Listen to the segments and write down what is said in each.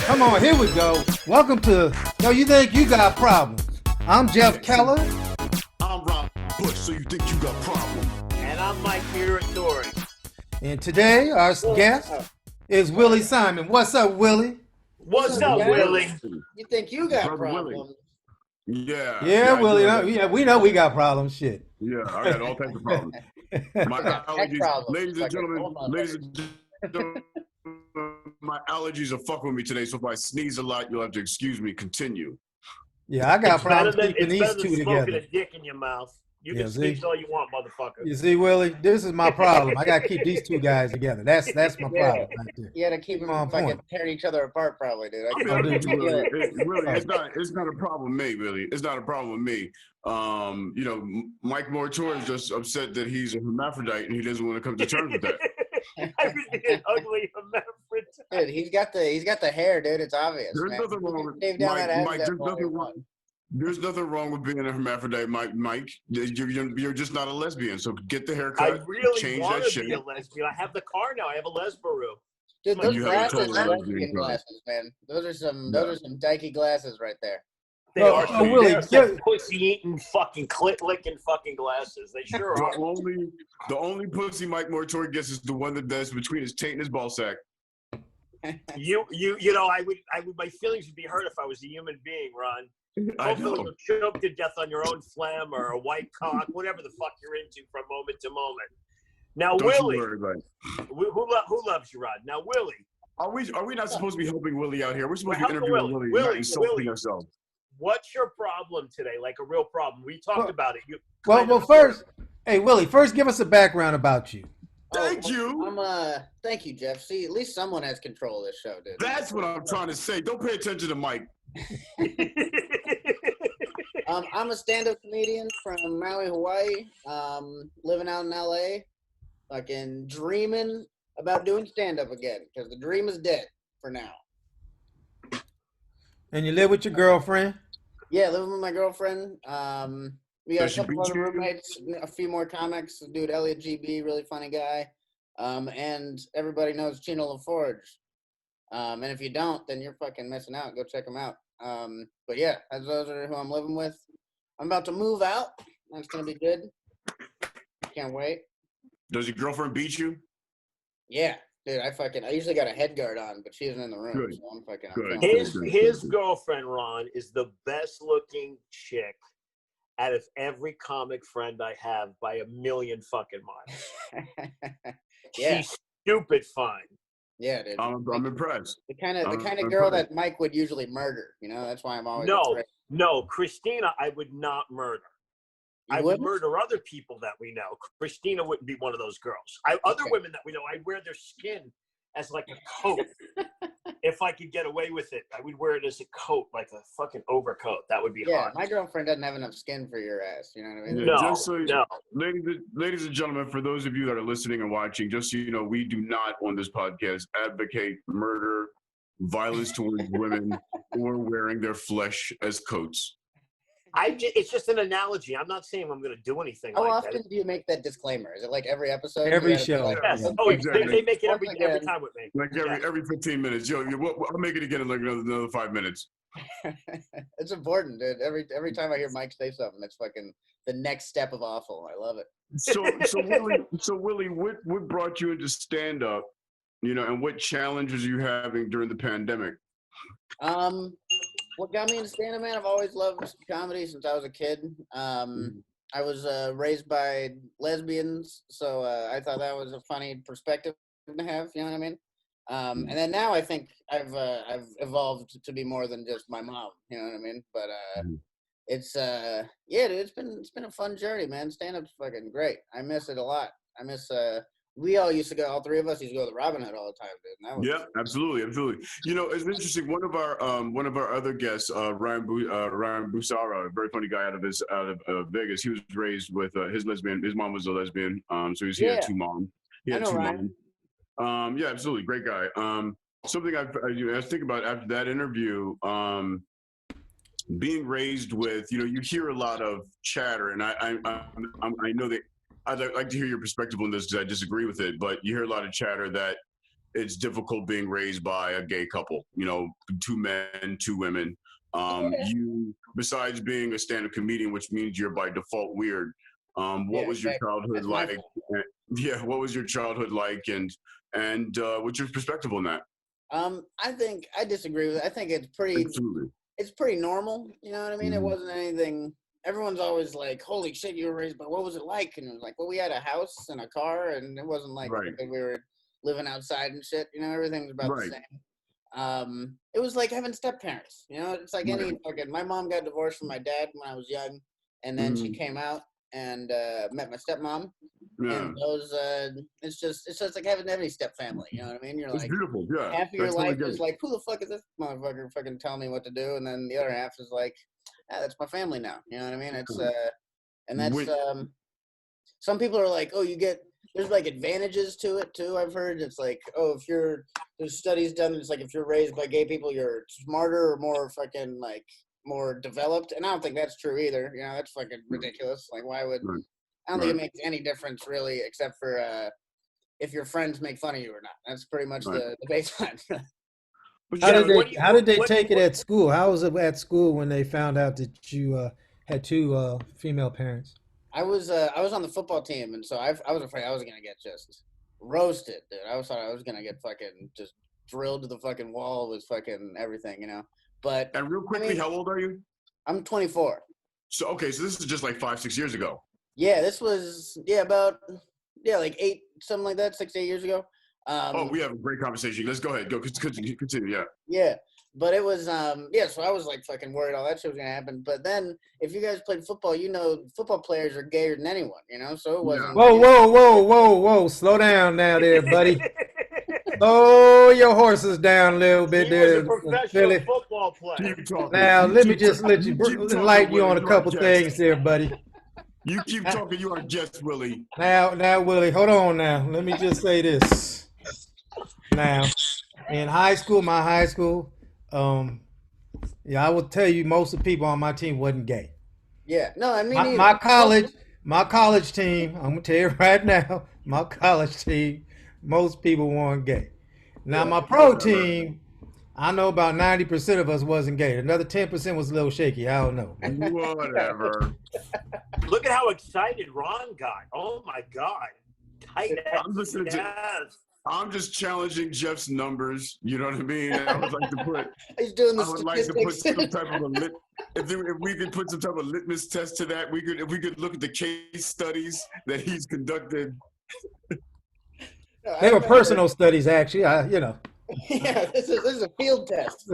Come on, here we go. Welcome to Yo, You Think You Got Problems. I'm Jeff Keller. I'm Rob Bush, so you think you got problems. And I'm Mike Muratori. And today, our guest is Willie Simon. What's up, Willie? What's up, Willie? You think you got Brother problems? Willie. Yeah. Yeah, Willie. Yeah, We know we got problems. Shit. yeah, I got all types of problems. My allergies, problems. ladies and gentlemen, my allergies are fucking with me today, so if I sneeze a lot, you'll have to excuse me. Continue. Yeah, I got problems keeping these better two than smoking together. a dick in your mouth. You Yeah, can see? sneeze all you want, motherfucker. You see, Willie, this is my problem. I got to keep these two guys together. That's my problem right there. You gotta keep them On fucking point. tearing each other apart, probably, dude. I mean, it's not a problem with me, really. It's not a problem with me. Mike Muratori is just upset that he's a hermaphrodite and he doesn't want to come to terms with that. I would be an ugly hermaphrodite. Dude, he's got the hair, dude. It's obvious. There's man. nothing wrong with Shave down that ass, Mike. that ball, you're fine. There's nothing wrong with being a hermaphrodite, Mike. You're just not a lesbian, so get the haircut. I really change want that to be shit. a lesbian. I have the car now. I have a Lesbaroo. Dude, those You have a glasses total are lesbian lesbian car. glasses, man. Those are some dykey glasses right there. They Oh, are oh, Willie, they're some pussy-eating, fucking clit-licking fucking glasses. They sure are. The only pussy Mike Muratori gets is the one that's between his taint and his ball sack. You know, I would, my feelings would be hurt if I was a human being, Ron. I Hopefully know. you'll choke to death on your own phlegm or a white cock, whatever the fuck you're into from moment to moment. Now, Don't Willie, you worry about it. who loves you, Rod? Now, Willie. Are we not supposed to be helping Willie out here? We're supposed to be We're interviewing helping Willie, not Willie, insulting Willie. ourselves. What's your problem today? Like a real problem. We talked about it. Well, first, hey, Willie, first give us a background about you. Thank you. Thank you, Jeff. See, at least someone has control of this show, dude. That's what I'm trying to say. Don't pay attention to Mike. I'm a stand-up comedian from Maui, Hawaii. Living out in LA, fucking dreaming about doing stand-up again because the dream is dead for now. And you live with your girlfriend? Yeah, living with my girlfriend. We got Does a she couple beat other you? roommates, a few more comics. Dude, Elliot GB, really funny guy. And everybody knows Chino LaForge. And if you don't, then you're fucking missing out. Go check him out. But yeah, those are who I'm living with. I'm about to move out. That's gonna be good. Can't wait. Does your girlfriend beat you? Yeah, dude. I usually got a head guard on, but she isn't in the room, Good. so I'm fucking. Good. His girlfriend, Ron, is the best looking chick out of every comic friend I have by a million fucking miles. Yeah. She's stupid fine. Yeah, dude. I'm impressed. The kind of I'm girl impressed. that Mike would usually murder. You know, that's why I'm always. No, Christina, I would not murder. I would murder other people that we know. Christina wouldn't be one of those girls. Other women that we know, I wear their skin as like a coat. If I could get away with it, I would wear it as a coat, like a fucking overcoat. That would be hard. My girlfriend doesn't have enough skin for your ass. You know what I mean? Yeah, No, just so no. Ladies and gentlemen, for those of you that are listening and watching, just so you know, we do not on this podcast advocate murder, violence towards women, or wearing their flesh as coats. It's just an analogy. I'm not saying I'm going to do anything How like often that. do you make that disclaimer? Is it like every episode? Every You gotta be show. like, Yes. "Okay, Oh, Exactly. they make it every Again. time with me. Like every 15 minutes. Yo, I'll make it again in like another 5 minutes. It's important, dude. Every time I hear Mike say something, that's fucking the next step of awful. I love it. So Willie, what brought you into stand up? You know, and what challenges are you having during the pandemic? What got me into stand-up, man? I've always loved comedy since I was a kid. I was raised by lesbians, so I thought that was a funny perspective to have. You know what I mean? And then now I think I've evolved to be more than just my mom. You know what I mean? But it's dude, it's been a fun journey, man. Stand-up's fucking great. I miss it a lot. I miss we all used to go. All three of us used to go to the Robin Hood all the time, dude. And that was, Absolutely. You know, it's interesting. One of our other guests, Ryan Busara, a very funny guy out of Vegas. He was raised with his lesbian. His mom was a lesbian, so he had two moms. He had I know two Ryan. moms. Absolutely, great guy. Something I was thinking about after that interview. Being raised with, you hear a lot of chatter, and I know that I'd like to hear your perspective on this because I disagree with it, but you hear a lot of chatter that it's difficult being raised by a gay couple. You know, 2 men, 2 women. You, besides being a stand-up comedian, which means you're by default weird. What was your childhood like? Yeah, what was your childhood like, and what's your perspective on that? I think I disagree with it. I think it's pretty normal. You know what I mean? It wasn't anything. Everyone's always like, "Holy shit, you were raised by what was it like?" And it was like, "Well, we had a house and a car, and it wasn't like we were living outside and shit. You know, everything was about the same." It was like having step parents. You know, it's like any fucking. My mom got divorced from my dad when I was young, and then she came out and met my stepmom. Yeah. And those, it's just like having any step family. You know what I mean? You're It's like, beautiful. Yeah. half of your life is like, who the fuck is this motherfucker fucking telling me what to do? And then the other half is like, that's my family now. You know what I mean? It's, and that's, some people are like, oh, there's like advantages to it too. I've heard it's like, oh, there's studies done. It's like, if you're raised by gay people, you're smarter or more fucking like more developed. And I don't think that's true either. You know, that's fucking ridiculous. Like, why would, I don't think it makes any difference really, except for if your friends make fun of you or not. That's pretty much the baseline. How did they take it at school? How was it at school when they found out that you had 2 female parents? I was on the football team, and so I was afraid I was gonna get just roasted, dude. I thought I was gonna get fucking just drilled to the fucking wall with fucking everything, you know. But and real quickly, how old are you? I'm 24. So so this is just like 5-6 years ago. Yeah, this was like 8, something like that, 6-8 years ago. We have a great conversation. Let's go ahead. Go continue. Yeah. Yeah, but it was so I was like fucking worried all that shit was gonna happen. But then if you guys played football, you know football players are gayer than anyone, you know. So it wasn't. Whoa! Slow down now, there, buddy. Slow your horses down a little bit there. He was a professional football player. Now let me just let you enlighten you on a couple things there, buddy. You keep talking. You are guest, Willie. Now, Willie, hold on now. Let me just say this. Now, in my high school, I will tell you, most of the people on my team wasn't gay. Yeah, no, I mean my college team. I'm gonna tell you right now, my college team, most people weren't gay. Now, my pro team, I know about 90% of us wasn't gay. Another 10% was a little shaky. I don't know. Whatever. Look at how excited Ron got. Oh my God. Tight ass. I'm listening I'm just challenging Jeff's numbers. You know what I mean? I would like to put. He's doing the I would like to put some type of if we could put some type of litmus test to that. If we could look at the case studies that he's conducted. They were personal studies, actually. Yeah, this is a field test.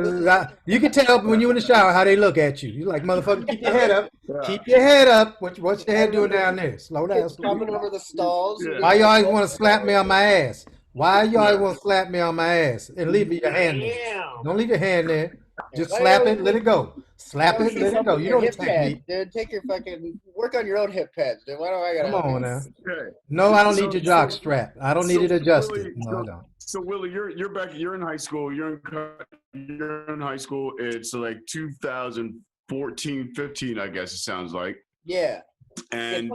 You can tell when you're in the shower how they look at you. You're like, motherfucker, keep your head up. Yeah. Keep your head up. What's your head doing down there? Slow down. Coming over the stalls. Yeah. Why you always want to slap me on my ass? Why you always want to slap me on my ass? And leave your hand there. Don't leave your hand there. Just slap it, let it go. Slap it, let it go. You don't technique. Dude, take your fucking work on your own hip pads, dude. Why do I gotta? Come on now. Okay. No, I don't need your jock strap. I don't need it adjusted. No, I don't. So Willie, you're back. You're in high school. You're in high school. It's like 2014, 15, I guess it sounds like. Yeah. And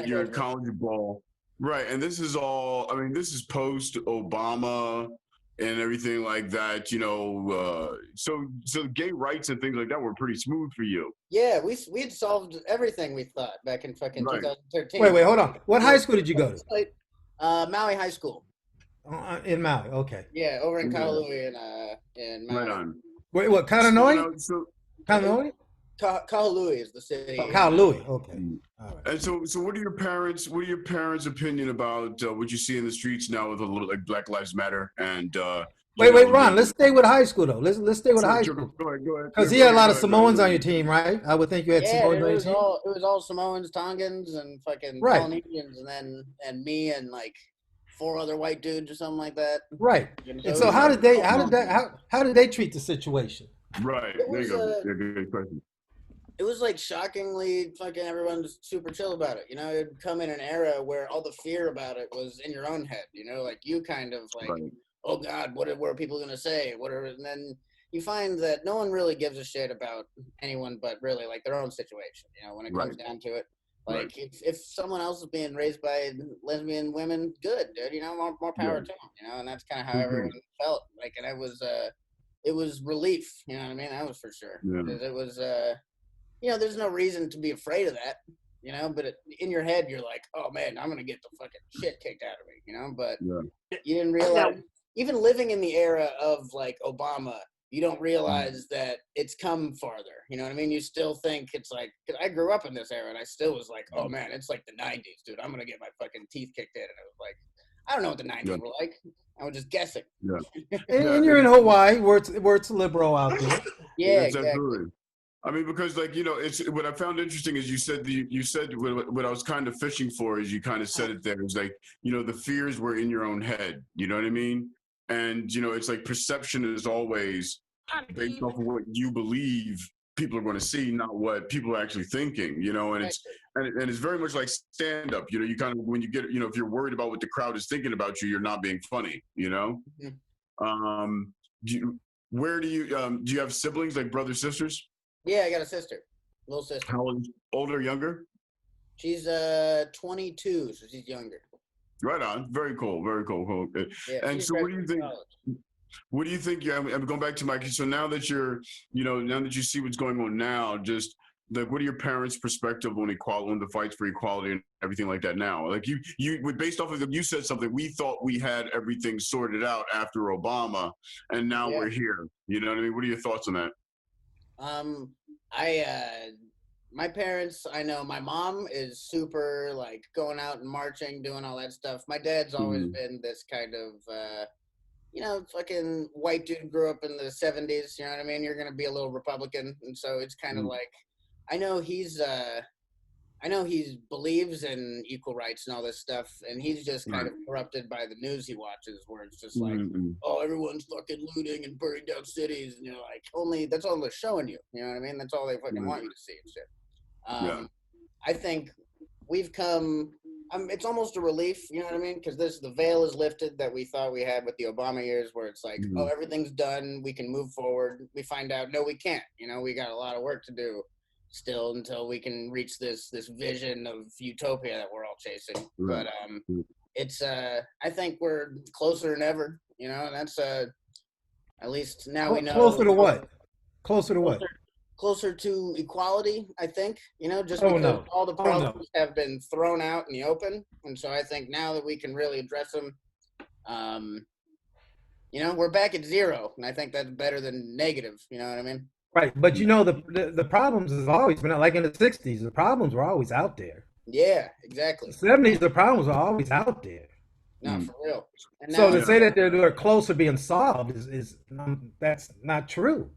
you're in college ball, right? And this is all. I mean, this is post Obama and everything like that. So gay rights and things like that were pretty smooth for you. Yeah, we had solved everything we thought back in fucking 2013. Wait, hold on. What high school did you go to? Maui High School. In Maui, okay. Yeah, over in Kahului in Maui. Right on. Wait, what? Kahanoi? Kahanoi? Kahului is the city. Kahului, okay. All right. And so what are your parents' opinion about what you see in the streets now with a little like Black Lives Matter and Wait, Ron, let's stay with high school though. Let's stay with high school. Go ahead. Because you had a lot of Samoans on your team, right? I would think you had Samoans on your team. It was all Samoans, Tongans, and fucking Polynesians, and me and like 4 other white dudes or something like that. Right. And so how did they treat the situation? Right. There you go. Good question. It was like shockingly fucking everyone's super chill about it. It'd come in an era where all the fear about it was in your own head. Like you kind of like, oh God, what are people gonna say? And then you find that no one really gives a shit about anyone but really like their own situation. When it comes down to it. Like if someone else is being raised by lesbian women, good, dude. You know, more power to them. You know, and that's kind of how everyone felt. Like, and it was relief. You know what I mean? That was for sure. It was you know, there's no reason to be afraid of that. You know, but in your head, you're like, oh man, I'm gonna get the fucking shit kicked out of me. You know, but you didn't realize. Even living in the era of like Obama, you don't realize that it's come farther. You know what I mean? You still think it's like, cause I grew up in this era and I still was like, oh man, it's like the 90s, dude. I'm going to get my fucking teeth kicked in. And it was like, I don't know what the 90s were like. I was just guessing. And you're in Hawaii where it's liberal out there. Yeah, exactly. Absolutely. I mean, because like, you know, it's what I found interesting is you said what I was kind of fishing for is you kind of said it there. It's like, you know, the fears were in your own head. You know what I mean? And, you know, it's like perception is always based off of what you believe people are going to see, not what people are actually thinking, you know, and it's very much like stand up, you know, you kind of, when you get, you know, if you're worried about what the crowd is thinking about you, you're not being funny, you know? Do you have siblings, like brothers, sisters? Yeah, I got a sister, little sister. How old, older, younger? She's 22, so she's younger. Right on. Very cool. Very cool. Yeah, and so, what do you think? What do you think? Yeah, I'm going back to Mike. So now that you're, you know, now that you see what's going on now, just like, what are your parents' perspective on equality, on the fights for equality and everything like that now? Like you based off of you said something. We thought we had everything sorted out after Obama, and now we're here. You know what I mean? What are your thoughts on that? My parents, I know my mom is super like going out and marching, doing all that stuff. My dad's always been this kind of, you know, fucking white dude, grew up in the 70s, you know what I mean? You're going to be a little Republican. And so it's kind of like, I know he believes in equal rights and all this stuff. And he's just kind of corrupted by the news he watches where it's just like, oh, everyone's fucking looting and burning down cities. And you're like, that's all they're showing you. You know what I mean? That's all they fucking want you to see and shit. I think we've come, it's almost a relief, you know what I mean? Because the veil is lifted that we thought we had with the Obama years where it's like, oh, everything's done. We can move forward. We find out, no, we can't. You know, we got a lot of work to do still until we can reach this vision of utopia that we're all chasing. But it's, I think we're closer than ever, you know, and that's, at least now we know. Closer to what? Closer to what? Closer to equality, I think, you know, just because all the problems have been thrown out in the open. And so I think now that we can really address them, you know, we're back at zero. And I think that's better than negative. You know what I mean? Right. But, you know, the problems has always been, like in the 60s, the problems were always out there. Yeah, exactly. The 70s, the problems were always out there. No, for real. And so to say that they're close to being solved is that's not true.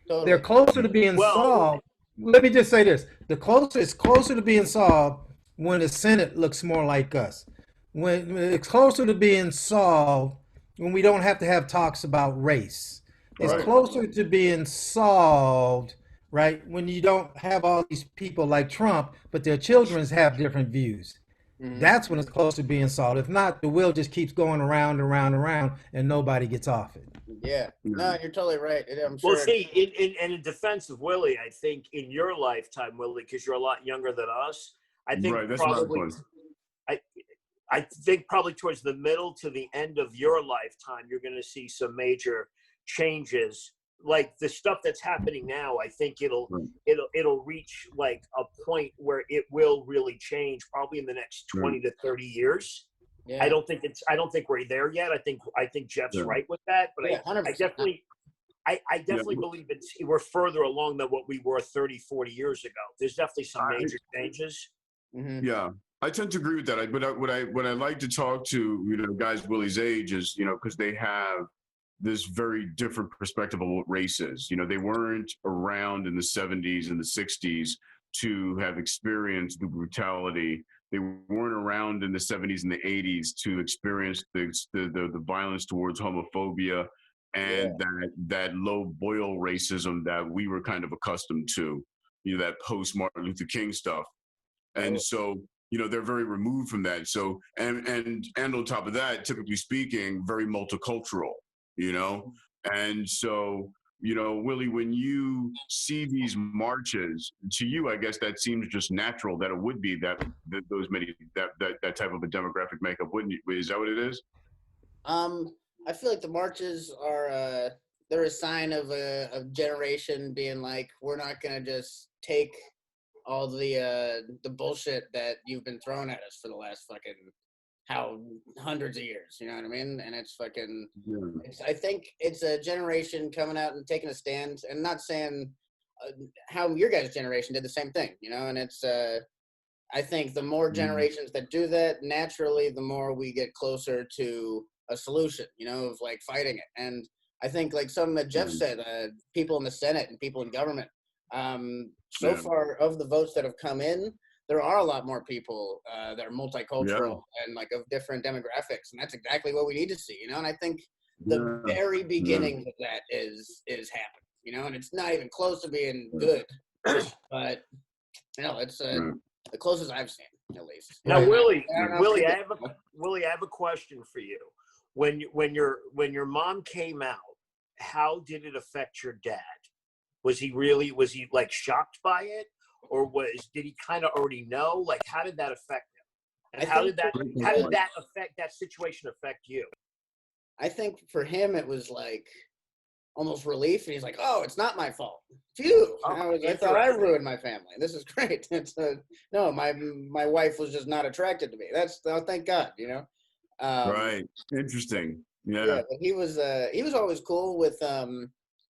Totally. They're closer to being solved. Let me just say this. It's closer to being solved when the Senate looks more like us. When it's closer to being solved when we don't have to have talks about race. It's closer to being solved, right, when you don't have all these people like Trump, but their children have different views. That's when it's close to being solved. If not, the wheel just keeps going around and around and around, and nobody gets off it. Yeah, no, you're totally right. I'm sure. Well, see, in defense of Willie, I think in your lifetime, Willie, because you're a lot younger than us, I think I think probably towards the middle to the end of your lifetime, you're going to see some major changes. Like the stuff that's happening now, I think it'll reach like a point where it will really change, probably in the next 20 to 30 years. Yeah. I don't think we're there yet. I think Jeff's right with that, but I definitely believe we're further along than what we were 30, 40 years ago. There's definitely some major changes. Yeah, I tend to agree with that. But what I like to talk to, you know, guys Willie's age is, you know, because they have this very different perspective of what race is. You know, they weren't around in the 70s and the 60s to have experienced the brutality. They weren't around in the 70s and the 80s to experience the violence towards homophobia and that low boil racism that we were kind of accustomed to, you know, that post Martin Luther King stuff. And so, you know, they're very removed from that. So, and on top of that, typically speaking, very multicultural, you know? And so Willie, when you see these marches, to you, I guess that seems just natural that it would be that type of a demographic makeup, wouldn't you? Is that what it is? I feel like the marches are they're a sign of a generation being like, we're not gonna just take all the bullshit that you've been throwing at us for the last fucking hundreds of years, you know what I mean? And it's fucking, I think it's a generation coming out and taking a stand, and not saying how your guys' generation did the same thing, and it's, I think the more generations that do that, naturally, the more we get closer to a solution, of like fighting it. And I think like something that Jeff said, people in the Senate and people in government, so far of the votes that have come in, there are a lot more people that are multicultural and like of different demographics, and that's exactly what we need to see, And I think the very beginnings of that is happening, and it's not even close to being good, but it's the closest I've seen, at least. Now, Willie, I have a question for you. When your mom came out, how did it affect your dad? Was he like shocked by it? Or did he kind of already know? Like, how did that affect him? And how did that situation affect you? I think for him it was like almost relief, and he's like, "Oh, it's not my fault." Phew! I thought I ruined my family. This is great. It's no, my wife was just not attracted to me. Thank God, Right. Interesting. Yeah. Yeah, but he was always cool with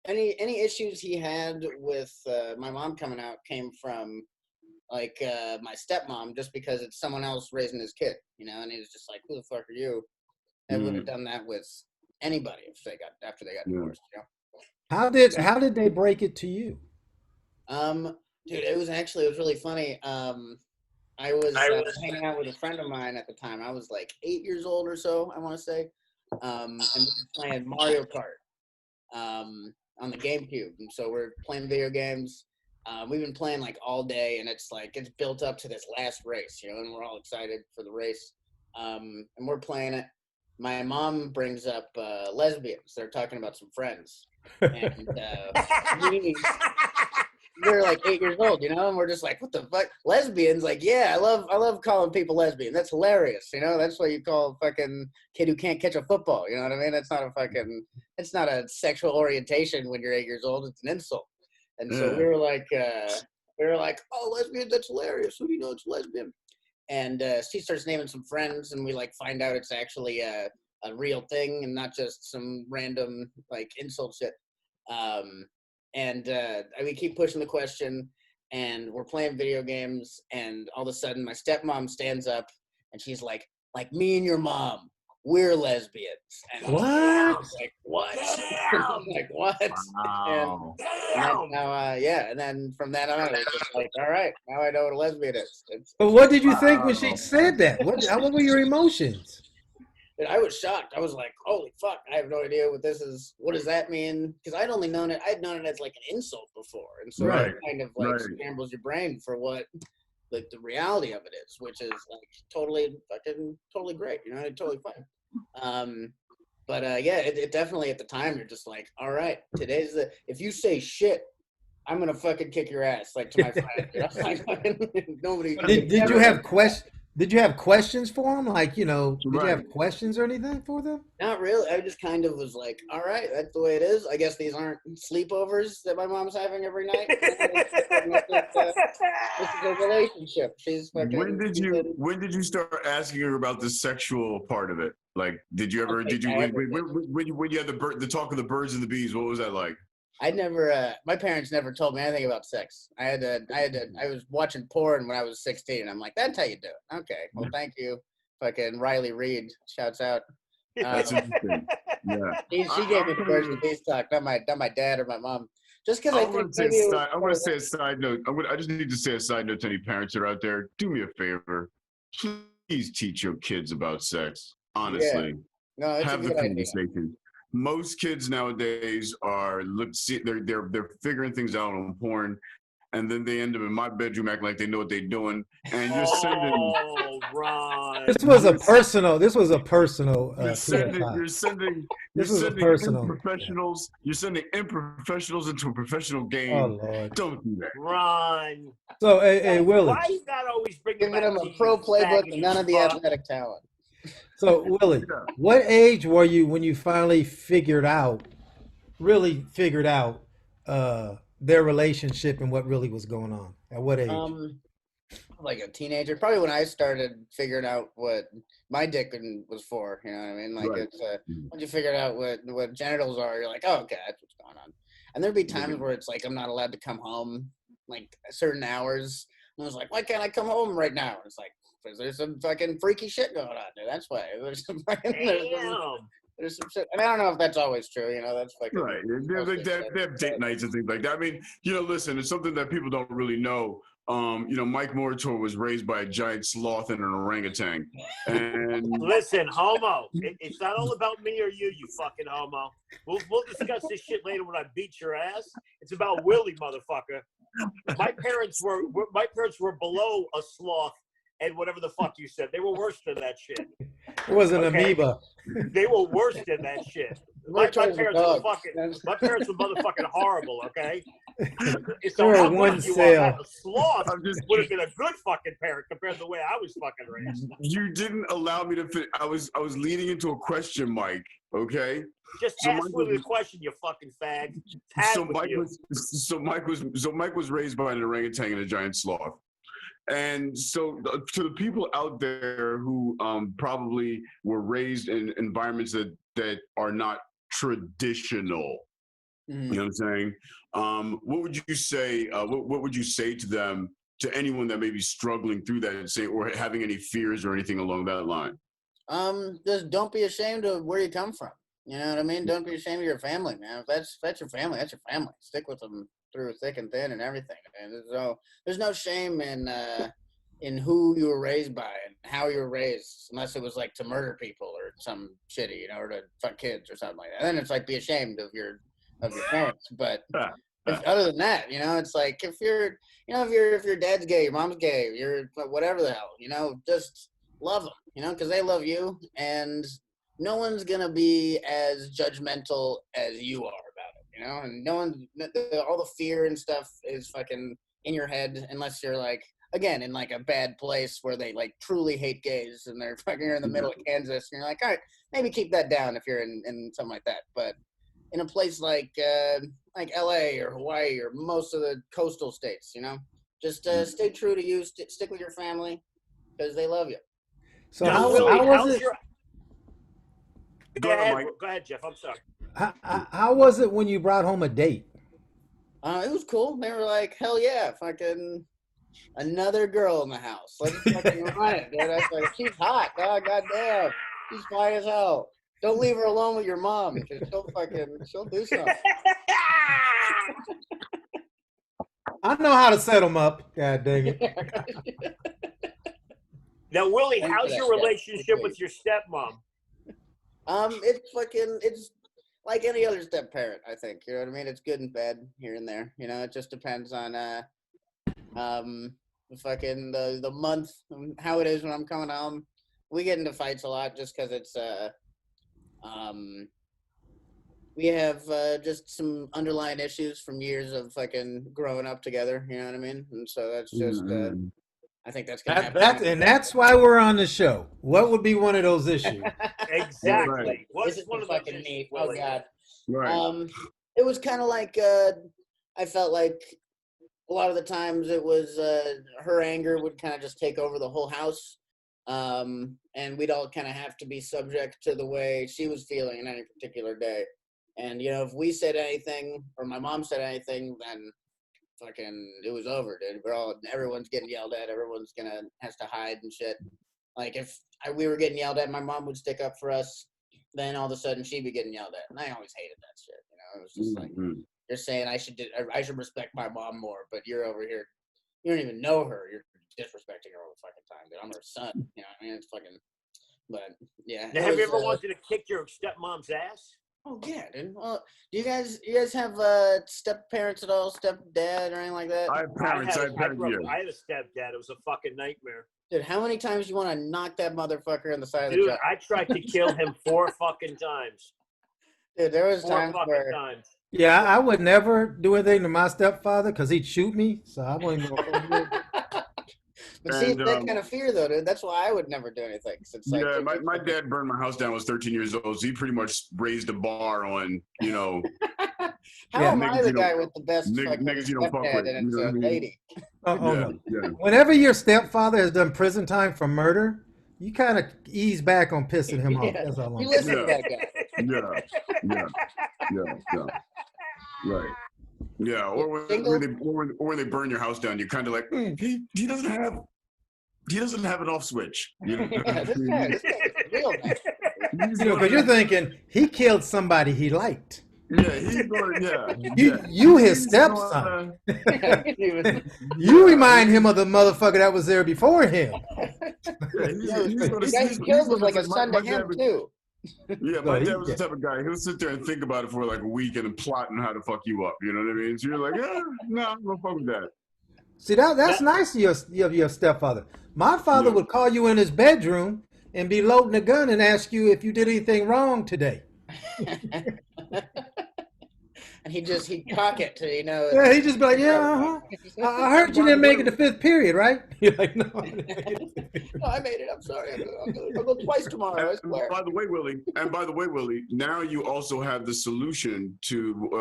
any issues he had with my mom coming out came from like my stepmom, just because it's someone else raising his kid, and he was just like, who the fuck are you? And would have done that with anybody after they got divorced. How did they break it to you? Dude, it was really funny. I was hanging out with a friend of mine at the time. I was like 8 years old or so, I want to say, and we were playing Mario Kart on the GameCube. And so we're playing video games. We've been playing like all day, and it's built up to this last race, and we're all excited for the race. And we're playing it. My mom brings up lesbians. They're talking about some friends. And we're like 8 years old, and we're just like, what the fuck? Lesbians? Like, yeah, I love calling people lesbian. That's hilarious, That's what you call a fucking kid who can't catch a football, you know what I mean? It's not a sexual orientation when you're 8 years old. It's an insult. And so we were like, oh, lesbian, that's hilarious. Who do you know it's lesbian? And she starts naming some friends, and we like find out it's actually a real thing and not just some random like insult shit. And we keep pushing the question, and we're playing video games, and all of a sudden my stepmom stands up, and she's like me and your mom, we're lesbians. And what? I was like, what? Like, what? Wow. And now, and then from that on, it was just like, all right, now I know what a lesbian is. But what did you think when she said that? What were your emotions? And I was shocked. I was like, holy fuck, I have no idea what this is. What does that mean? Because I'd known it as like an insult before. And so it kind of like scrambles your brain for what like the reality of it is, which is like totally great. Totally fine. But it definitely at the time you're just like, all right, if you say shit, I'm gonna fucking kick your ass, like to my friend. Nobody. Did you have questions? Did you have questions for them? Like, did you have questions or anything for them? Not really. I just kind of was like, all right, that's the way it is. I guess these aren't sleepovers that my mom's having every night. This is a relationship. She's fucking. When did you start asking her about the sexual part of it? Like, when you had the talk of the birds and the bees, what was that like? My parents never told me anything about sex. I was watching porn when I was 16. I'm like, that's how you do it. Okay, well, thank you. Fucking Riley Reid shouts out. That's interesting. Yeah. She gave me the birds and bees talk, not my dad or my mom. Just because I want to say a side note. I just need to say a side note to any parents that are out there. Do me a favor. Please teach your kids about sex. Honestly. Yeah. No, it's have a the good conversation. idea. Most kids nowadays they're figuring things out on porn, and then they end up in my bedroom acting like they know what they're doing, and you're sending. Oh, right. This was a personal. This was a personal. You're sending, PSI. you're sending, you're This was a sending personal. unprofessionals. You're sending unprofessionals into a professional game. Oh Lord. Don't do that. Ron. So, hey, Willie. Why you gotta always bring it Giving back him to a you, pro playbook faggot and none of the fuck? athletic talent. So, Willie, what age were you when you finally really figured out their relationship and what really was going on? At what age? Like a teenager, probably when I started figuring out what my dick was for. You know what I mean? Like Right. it's once you figured out what genitals are, you're like, oh, okay, that's what's going on. And there'd be times where it's like I'm not allowed to come home like certain hours. And I was like, why can't I come home right now? And it's like, because there's some fucking freaky shit going on there. That's why there's some fucking there's some shit. And I don't know if that's always true. You know, that's fucking Right. They have date nights and things like that. I mean, listen, it's something that people don't really know. Mike Moritor was raised by a giant sloth and an orangutan. And Listen, homo, it's not all about me or you fucking homo. We'll discuss this shit later when I beat your ass. It's about Willie, motherfucker. My parents were below a sloth and whatever the fuck you said. They were worse than that shit. It was an amoeba. They were worse than that shit. My parents were motherfucking horrible, okay? So They were how one good you cell. are. A sloth would have been a good fucking parent compared to the way I was fucking raised. you didn't allow me to fit. I was leading into a question, Mike. Okay. Just ask Willie the question, you fucking fag. Mike was raised by an orangutan and a giant sloth. And so to the people out there who probably were raised in environments that are not traditional, you know what I'm saying? What would you say? What would you say to them, to anyone that may be struggling through that, and say, or having any fears or anything along that line? Just don't be ashamed of where you come from. You know what I mean? Don't be ashamed of your family, man. If that's your family, that's your family. Stick with them through thick and thin and everything. And there's no shame in who you were raised by and how you were raised, unless it was like to murder people or some shitty, or to fuck kids or something like that. And then it's like be ashamed of your parents. But other than that, it's like if your dad's gay, your mom's gay, you're whatever the hell, just love them, because they love you, and no one's gonna be as judgmental as you are about it, and no one, all the fear and stuff is fucking in your head, unless you're like, again, in like a bad place where they like truly hate gays and they're fucking in the middle of Kansas, and you're like, all right, maybe keep that down if you're in something like that. But in a place like LA or Hawaii or most of the coastal states, just stay true to you, stick with your family, because they love you. So how was it? Go ahead, Jeff. I'm sorry. How was it when you brought home a date? It was cool. They were like, hell yeah, fucking another girl in the house. Let's fucking run it, dude. I was like, she's hot, dog. Goddamn. She's fine as hell. Don't leave her alone with your mom, because she'll do something. I know how to set them up. God dang it. Now, Willie, how's your relationship with your stepmom? It's like any other step parent, I think. You know what I mean? It's good and bad here and there. It just depends on the month, how it is when I'm coming home. We get into fights a lot just because it's we have just some underlying issues from years of fucking growing up together. You know what I mean? And so that's just I think that's gonna happen. And that's why we're on the show. What would be one of those issues? Exactly. Right. What's This is one of fucking those neat. issues, Oh Willie? god. Right. It was kind of like I felt like a lot of the times it was her anger would kind of just take over the whole house, and we'd all kind of have to be subject to the way she was feeling in any particular day. And if we said anything or my mom said anything, then fucking it was over, dude. Everyone's getting yelled at. Everyone's has to hide and shit. Like if we were getting yelled at, my mom would stick up for us. Then all of a sudden she'd be getting yelled at, and I always hated that shit. It was just like you're saying I should respect my mom more, but you're over here, you don't even know her. You're disrespecting her all the fucking time, dude. I'm her son. You know what I mean? It's fucking. But yeah. Now, have you ever wanted to kick your stepmom's ass? Oh yeah, dude. Well, you guys have step parents at all, stepdad or anything like that? I have parents. I have parents. I had a stepdad. It was a fucking nightmare. Dude, how many times do you want to knock that motherfucker in the side of the Dude, jaw? I tried to kill him 4 fucking times. Dude, there was 4 times fucking where times. Yeah, I would never do anything to my stepfather because he'd shoot me. So I wasn't going to. But see, And, that kind of fear, though, dude. That's why I would never do anything. It's like, yeah, my dad burned my house down when I was 13 years old. So he pretty much raised a bar on, How Yeah. am I Niggas the you guy don't- with the best fucking niggas you don't fuck stepdad with, and it's you know what a I mean? lady? Oh, yeah, no. yeah. Whenever your stepfather has done prison time for murder, you kind of ease back on pissing him off. Yeah. That's all You I'm listen saying. to that guy. Yeah. Right. Yeah, or Single? when they burn your house down, you're kind of like, he doesn't have an off switch. You know? Yeah, this guy's real nice. Because you're thinking he killed somebody he liked. Yeah, he's going. Yeah, You his He's stepson. gonna- You remind him of the motherfucker that was there before him. Yeah, The guy he killed was like a son to him, too. Yeah, my dad was the type of guy. He'll sit there and think about it for like a week and then plotting how to fuck you up. You know what I mean? So you're like, no, I'm gonna fuck with that. See, that's nice of your stepfather. My father would call you in his bedroom and be loading a gun and ask you if you did anything wrong today. And he'd cock it to, Yeah, he'd just be like, yeah, I heard you didn't make it to 5th period, right? You're like, no. No, I made it. I'm sorry. I'll go twice tomorrow. I swear. By the way, Willie, now you also have the solution to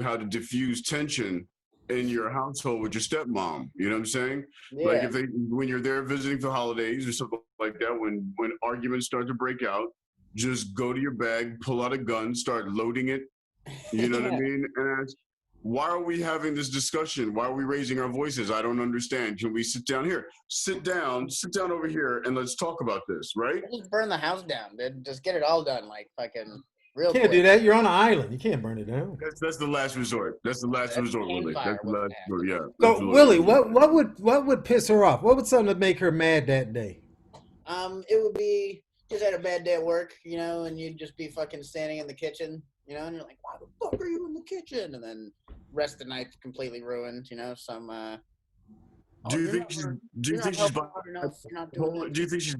how to diffuse tension in your household with your stepmom. You know what I'm saying? Yeah. Like when you're there visiting for holidays or something like that, when arguments start to break out, just go to your bag, pull out a gun, start loading it. You know what I mean? And ask, why are we having this discussion? Why are we raising our voices? I don't understand. Can we sit down here? Sit down over here, and let's talk about this, right? Just burn the house down, dude. Just get it all done, like fucking real You can't quick. do that. You're on an island. You can't burn it down. That's the last resort. That's the last resort, Willie. That's the last resort. Yeah. So, absolutely. Willie, what would piss her off? What would something to make her mad that day? It would be just had a bad day at work, and you'd just be fucking standing in the kitchen, and you're like, why the fuck are you in the kitchen? And then rest of the night completely ruined, some Do you think she's bipolar? Do you think she's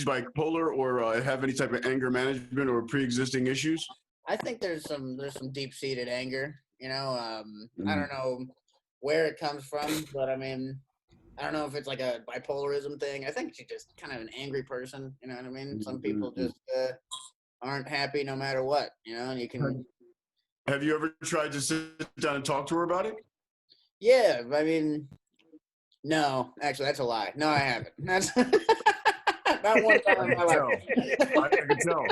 bipolar or have any type of anger management or pre-existing issues? I think there's some deep-seated anger, I don't know where it comes from, but I mean, I don't know if it's like a bipolarism thing. I think she's just kind of an angry person, you know what I mean? Some people just aren't happy no matter what, and you can... Have you ever tried to sit down and talk to her about it? Yeah, I mean, no, actually, that's a lie. No, I haven't. That's not one time in my life. I can tell.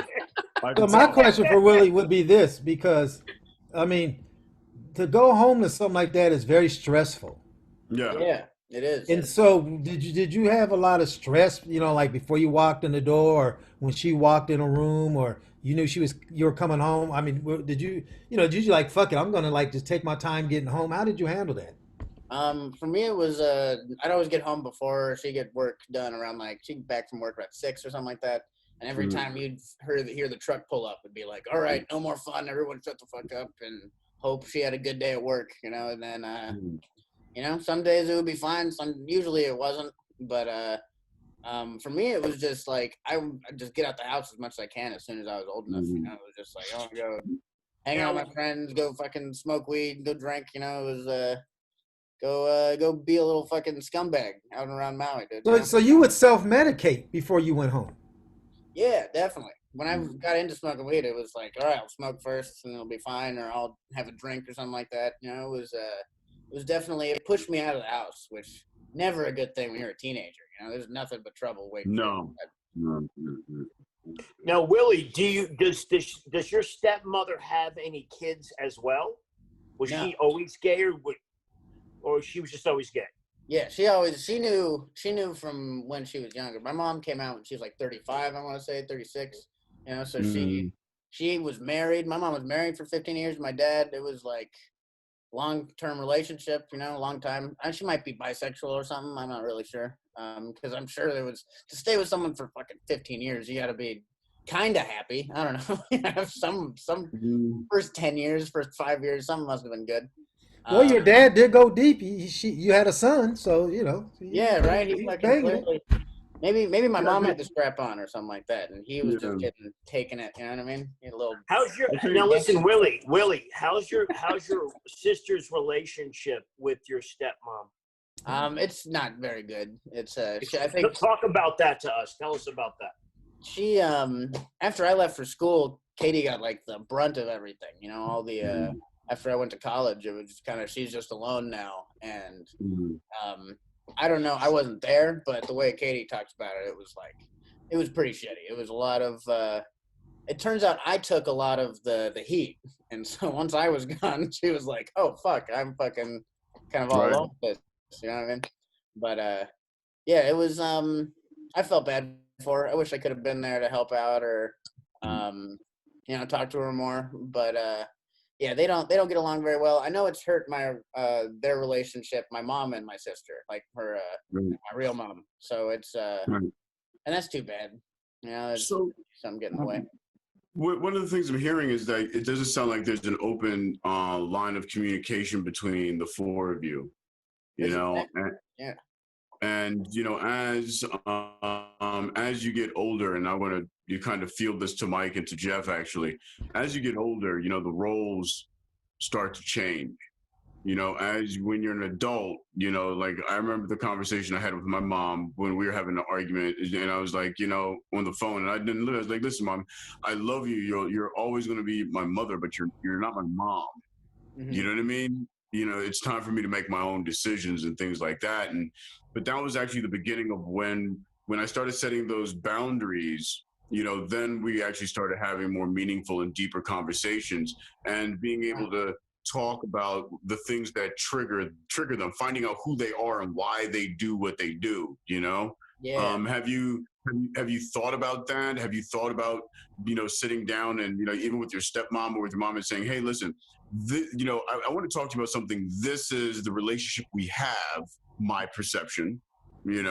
So my question for Willie would be this, because, I mean, to go home to something like that is very stressful. Yeah. It is. And so did you have a lot of stress, like before you walked in the door or when she walked in a room or you knew you were coming home? I mean, did you like, fuck it, I'm going to like just take my time getting home? How did you handle that? For me, it was, I'd always get home before she get work done around she'd get back from work at 6 or something like that. And every time you'd hear the truck pull up, it'd be like, all right, no more fun. Everyone shut the fuck up and hope she had a good day at work, and then, some days it would be fine. Usually it wasn't, but for me it was just like I just get out the house as much as I can as soon as I was old enough. It was just like, oh, go hang out with my friends, go fucking smoke weed, go drink. It was go be a little fucking scumbag out and around Maui, dude. So you would self-medicate before you went home? Yeah, definitely. When I got into smoking weed, it was like, all right, I'll smoke first and it'll be fine, or I'll have a drink or something like that. It was definitely, it pushed me out of the house, which never a good thing when you're a teenager. There's nothing but trouble waiting. No. Now, Willie, does your stepmother have any kids as well? Was she always gay, or she was just always gay? Yeah, she knew from when she was younger. My mom came out when she was like 35, I want to say 36. So she was married. My mom was married for 15 years. My dad, it was like long-term relationship, long time. And she might be bisexual or something. I'm not really sure. Because I'm sure there was, to stay with someone for fucking 15 years, you got to be kind of happy. I don't know. some first 10 years, first 5 years, some must have been good. Well, your dad did go deep. You had a son, so Yeah, right. He fucking banging it. clearly. Maybe my mom had the strap on or something like that, and he was just taking it. You know what I mean? He had a little. How's your now? Listen, Willie. How's your sister's relationship with your stepmom? It's not very good. It's I think. Talk about that to us. Tell us about that. She after I left for school, Katie got like the brunt of everything. You know, all the after I went to college, it was kind of she's just alone now, and I don't know. I wasn't there, but the way Katie talks about it, it was pretty shitty. It was a lot of. It turns out I took a lot of the heat, and so once I was gone, she was like, "Oh fuck, I'm fucking kind of all alone with this." You know what I mean? But yeah, it was. I felt bad for her. I wish I could have been there to help out or, talk to her more. But yeah, they don't get along very well. I know it's hurt their relationship, my mom and my sister, like her my real mom. So it's and that's too bad. So something getting in the way. One of the things I'm hearing is that it doesn't sound like there's an open line of communication between the four of you. And as you get older, and I want to you kind of field this to Mike and to Jeff actually, as you get older, the roles start to change. As when you're an adult, like I remember the conversation I had with my mom when we were having an argument, and I was like, on the phone, and I didn't. I was like, listen, Mom, I love you. You're always going to be my mother, but you're not my mom. Mm-hmm. You know what I mean? It's time for me to make my own decisions and things like that. But that was actually the beginning of when I started setting those boundaries. Then we actually started having more meaningful and deeper conversations and being able to talk about the things that trigger them, finding out who they are and why they do what they do. Yeah. Have you thought about that? Have you thought about sitting down and even with your stepmom or with your mom and saying, hey, listen, I want to talk to you about something. This is the relationship we have, my perception, and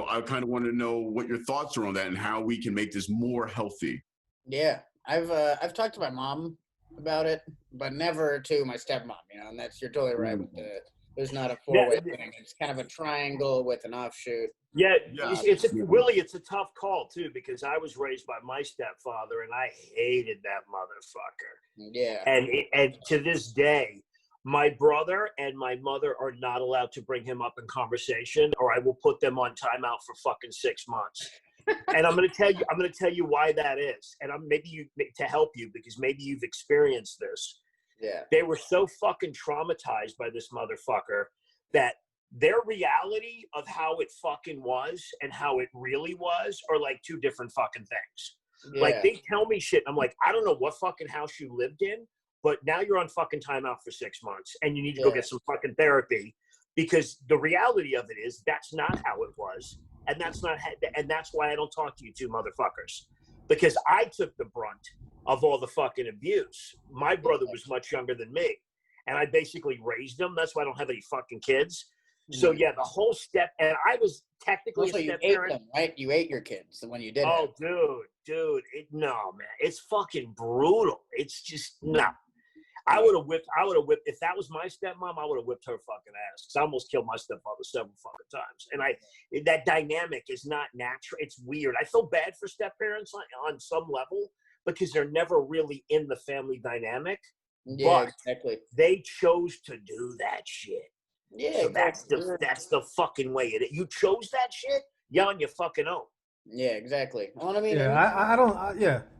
I kind of want to know what your thoughts are on that and how we can make this more healthy. Yeah, I've talked to my mom about it, but never to my stepmom. And you're totally right with there's not a four-way thing. It's kind of a triangle with an offshoot. Yeah, Willie, it's a tough call too, because I was raised by my stepfather and I hated that motherfucker. Yeah. And to this day, my brother and my mother are not allowed to bring him up in conversation, or I will put them on timeout for fucking 6 months. And I'm going to tell you why that is. And to help you, because maybe you've experienced this. Yeah. They were so fucking traumatized by this motherfucker that their reality of how it fucking was and how it really was are like two different fucking things. Yeah. Like they tell me shit. I'm like, I don't know what fucking house you lived in, but now you're on fucking timeout for 6 months and you need to go get some fucking therapy, because the reality of it is that's not how it was. And that's why I don't talk to you two motherfuckers, because I took the brunt of all the fucking abuse. My brother was much younger than me and I basically raised him. That's why I don't have any fucking kids. So yeah, the whole and I was technically also, a step you ate parent. them, right? You ate your kids when you did. Oh, dude, no, man, it's fucking brutal. It's just no. I would have whipped if that was my stepmom. I would have whipped her fucking ass, because I almost killed my stepfather several fucking times. And that dynamic is not natural. It's weird. I feel bad for step parents on some level, because they're never really in the family dynamic. Yeah, but exactly. They chose to do that shit. Yeah, so exactly. that's the fucking way it is. You chose that shit, you're on your fucking own. Yeah, exactly. Well, I mean,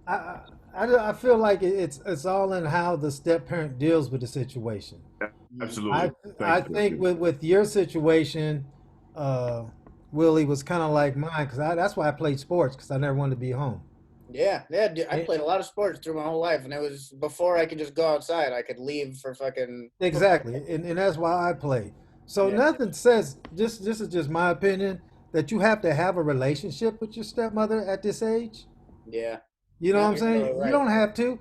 I feel like it's all in how the step parent deals with the situation. Absolutely. I think with your situation, Willie, was kind of like mine, because that's why I played sports, because I never wanted to be home. Yeah, dude, I played a lot of sports through my whole life, and it was before I could just go outside. I could leave for fucking... Exactly, and that's why I played. So nothing says, this is just my opinion, that you have to have a relationship with your stepmother at this age. Yeah. You know what I'm saying? Totally right. You don't have to.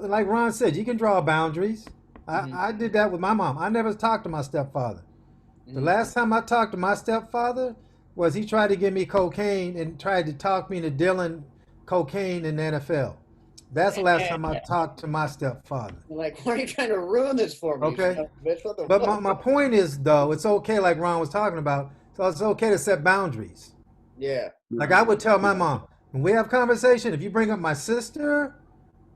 Like Ron said, you can draw boundaries. I did that with my mom. I never talked to my stepfather. The last time I talked to my stepfather, was he tried to give me cocaine and tried to talk me into dealing cocaine in the NFL. That's the last time I talked to my stepfather. Like, why are you trying to ruin this for me? Okay. Bitch, what the But fuck? my point is, though, it's okay, like Ron was talking about, so it's okay to set boundaries. Yeah. Like I would tell my mom, when we have conversation, if you bring up my sister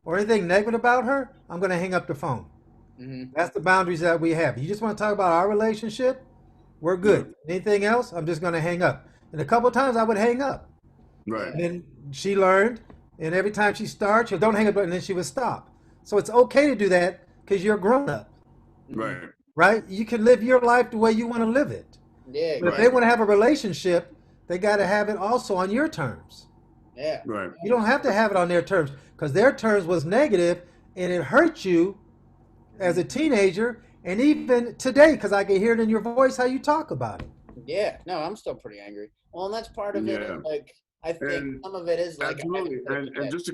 or anything negative about her, I'm going to hang up the phone. Mm-hmm. That's the boundaries that we have. You just want to talk about our relationship, we're good. Anything else, I'm just going to hang up. And a couple of times I would hang up. Right. And then she learned, and every time she starts, she'll don't hang up, and then she would stop. So it's okay to do that because you're a grown up, Right. right? You can live your life the way you want to live it. Yeah. But if they want to have a relationship, they got to have it also on your terms. Yeah. Right. You don't have to have it on their terms because their terms was negative and it hurt you as a teenager and even today because I can hear it in your voice how you talk about it. Yeah. No, I'm still pretty angry. Well, and that's part of it. Yeah. Like, I think And some of it is like absolutely. And just to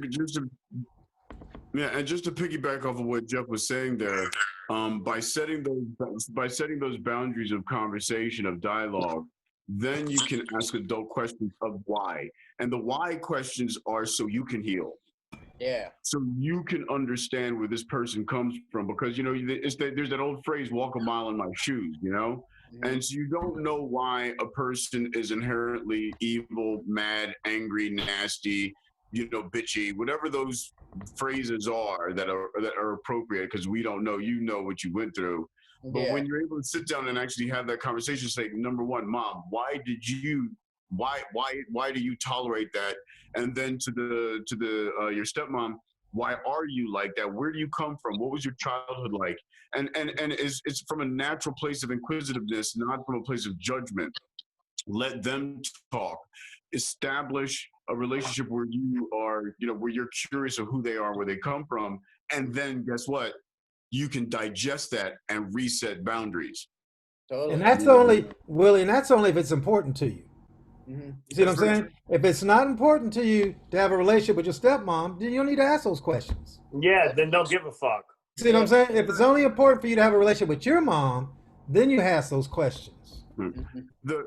piggyback off of what Jeff was saying there, by setting those boundaries of conversation, of dialogue, then you can ask adult questions of why. And the why questions are so you can heal. Yeah. So you can understand where this person comes from, because there's that old phrase, walk a mile in my shoes, Mm-hmm. and so you don't know why a person is inherently evil, mad, angry, nasty, bitchy, whatever those phrases are that are appropriate, because we don't know. You know what you went through. But when you're able to sit down and actually have that conversation, say, number one, Mom, why do you tolerate that? And then to your stepmom, why are you like that? Where do you come from? What was your childhood like? And it's from a natural place of inquisitiveness, not from a place of judgment. Let them talk. Establish a relationship where you are, where you're curious of who they are, where they come from, and then guess what? You can digest that and reset boundaries. Totally. And that's only, Willie, and that's only if it's important to you. Mm-hmm. You see what I'm saying? If it's not important to you to have a relationship with your stepmom, then you don't need to ask those questions. Yeah, then don't give a fuck. See what I'm saying? If it's only important for you to have a relationship with your mom, then you ask those questions. Mm-hmm. The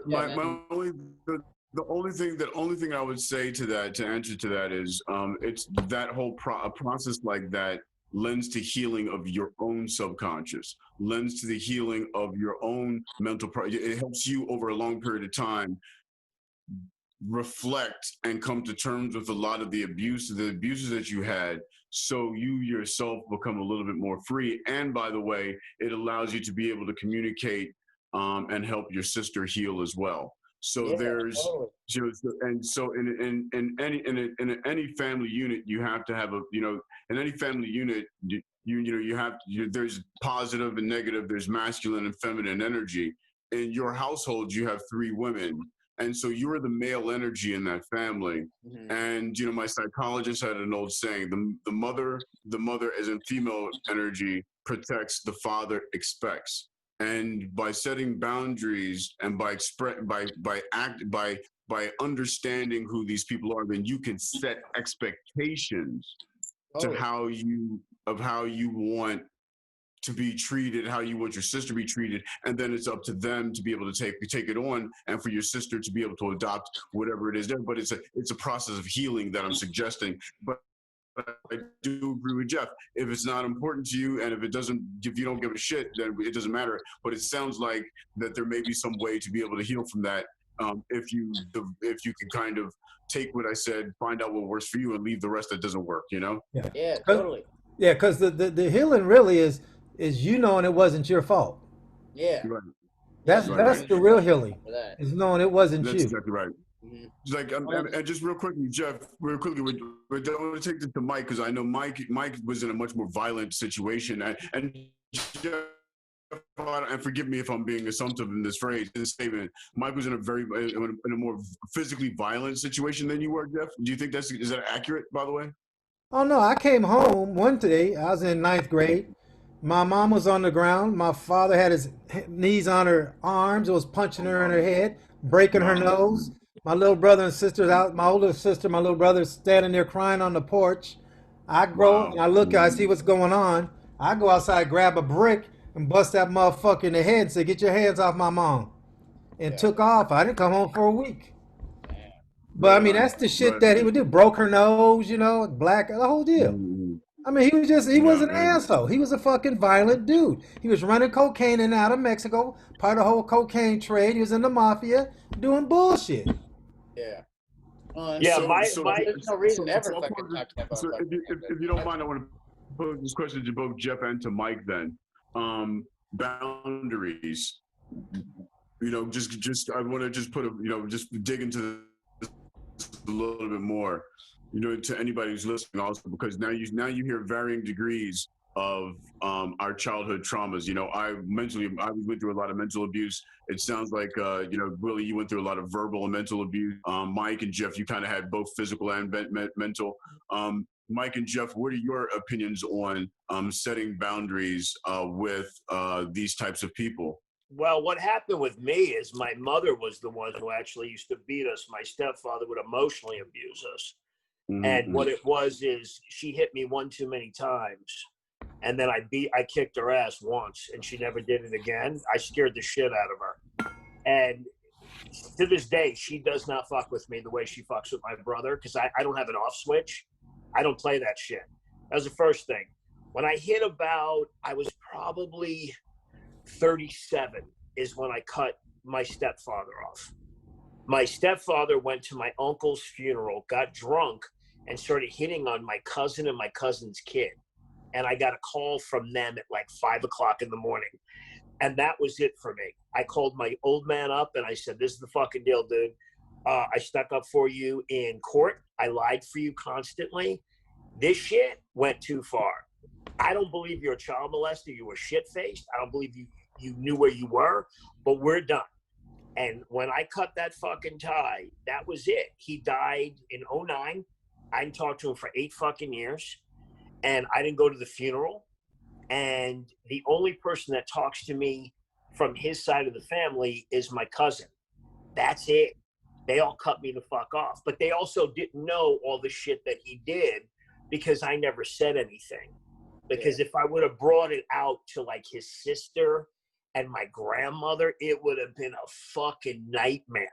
only thing I would say to answer to that is it's that whole process like that lends to healing of your own subconscious, lends to the healing of your own mental. It helps you over a long period of time reflect and come to terms with a lot of the abuses that you had, so you yourself become a little bit more free. And by the way, it allows you to be able to communicate and help your sister heal as well. So there's and so in any family unit, you have to have in any family unit there's positive and negative, there's masculine and feminine energy. In your household, you have 3 women. And so you're the male energy in that family. Mm-hmm. And, my psychologist had an old saying, the mother as in female energy protects, the father expects. And by setting boundaries and by understanding who these people are, then you can set expectations to how you want to be treated, how you want your sister to be treated, and then it's up to them to be able to take it on, and for your sister to be able to adopt whatever it is there. But it's a process of healing that I'm suggesting. But I do agree with Jeff. If it's not important to you, and if you don't give a shit, then it doesn't matter. But it sounds like that there may be some way to be able to heal from that. If you can kind of take what I said, find out what works for you, and leave the rest that doesn't work. Yeah, totally. Yeah, because the healing really is knowing it wasn't your fault. Yeah. Right. That's the real healing. Is knowing it wasn't That's you. exactly right. Mm-hmm. It's like, and just real quickly, Jeff, we don't want to take this to Mike, because I know Mike was in a much more violent situation, and Jeff, and forgive me if I'm being assumptive in this statement, Mike was in a more physically violent situation than you were, Jeff. Do you think is that accurate, by the way? Oh no, I came home one day. I was in 9th grade. My mom was on the ground. My father had his knees on her arms. It was punching her in her head, breaking her nose. My little brother and sister out. My older sister, my little brother, standing there crying on the porch. I go and I look. I see what's going on. I go outside, grab a brick, and bust that motherfucker in the head and say, "Get your hands off my mom." and took off. I didn't come home for a week. Yeah. But I mean, that's the shit that he would do. Broke her nose, black, the whole deal. Mhm. I mean, he was an Yeah. asshole. He was a fucking violent dude. He was running cocaine in and out of Mexico, part of the whole cocaine trade. He was in the mafia doing bullshit. Yeah. Well, Yeah, there's no reason to ever I'll fucking pose talk to that so motherfucker. if you don't mind, I want to pose this question to both Jeff and to Mike then. Boundaries. Just I want to just just dig into this a little bit more. To anybody who's listening also, because now you hear varying degrees of our childhood traumas. I went through a lot of mental abuse. It sounds like Willie, you went through a lot of verbal and mental abuse. Mike and Jeff, you kind of had both physical and mental. Mike and Jeff, what are your opinions on setting boundaries with these types of people? Well, what happened with me is my mother was the one who actually used to beat us. My stepfather would emotionally abuse us. Mm-hmm. And what it was is she hit me one too many times. And then I kicked her ass once and she never did it again. I scared the shit out of her. And to this day, she does not fuck with me the way she fucks with my brother because I don't have an off switch. I don't play that shit. That was the first thing. When I hit I was probably 37 is when I cut my stepfather off. My stepfather went to my uncle's funeral, got drunk, and started hitting on my cousin and my cousin's kid. And I got a call from them at like 5 o'clock in the morning. And that was it for me. I called my old man up and I said, this is the fucking deal, dude. I stuck up for you in court. I lied for you constantly. This shit went too far. I don't believe you're a child molester. You were shit-faced. I don't believe you knew where you were, but we're done. And when I cut that fucking tie, that was it. He died in 2009. I didn't talk to him for 8 fucking years. And I didn't go to the funeral. And the only person that talks to me from his side of the family is my cousin. That's it. They all cut me the fuck off. But they also didn't know all the shit that he did because I never said anything. Because if I would have brought it out to like his sister and my grandmother, it would have been a fucking nightmare.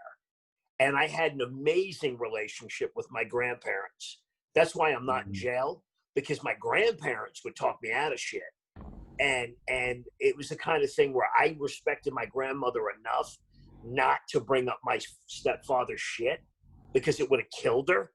And I had an amazing relationship with my grandparents. That's why I'm not in jail, because my grandparents would talk me out of shit. And it was the kind of thing where I respected my grandmother enough not to bring up my stepfather's shit because it would have killed her.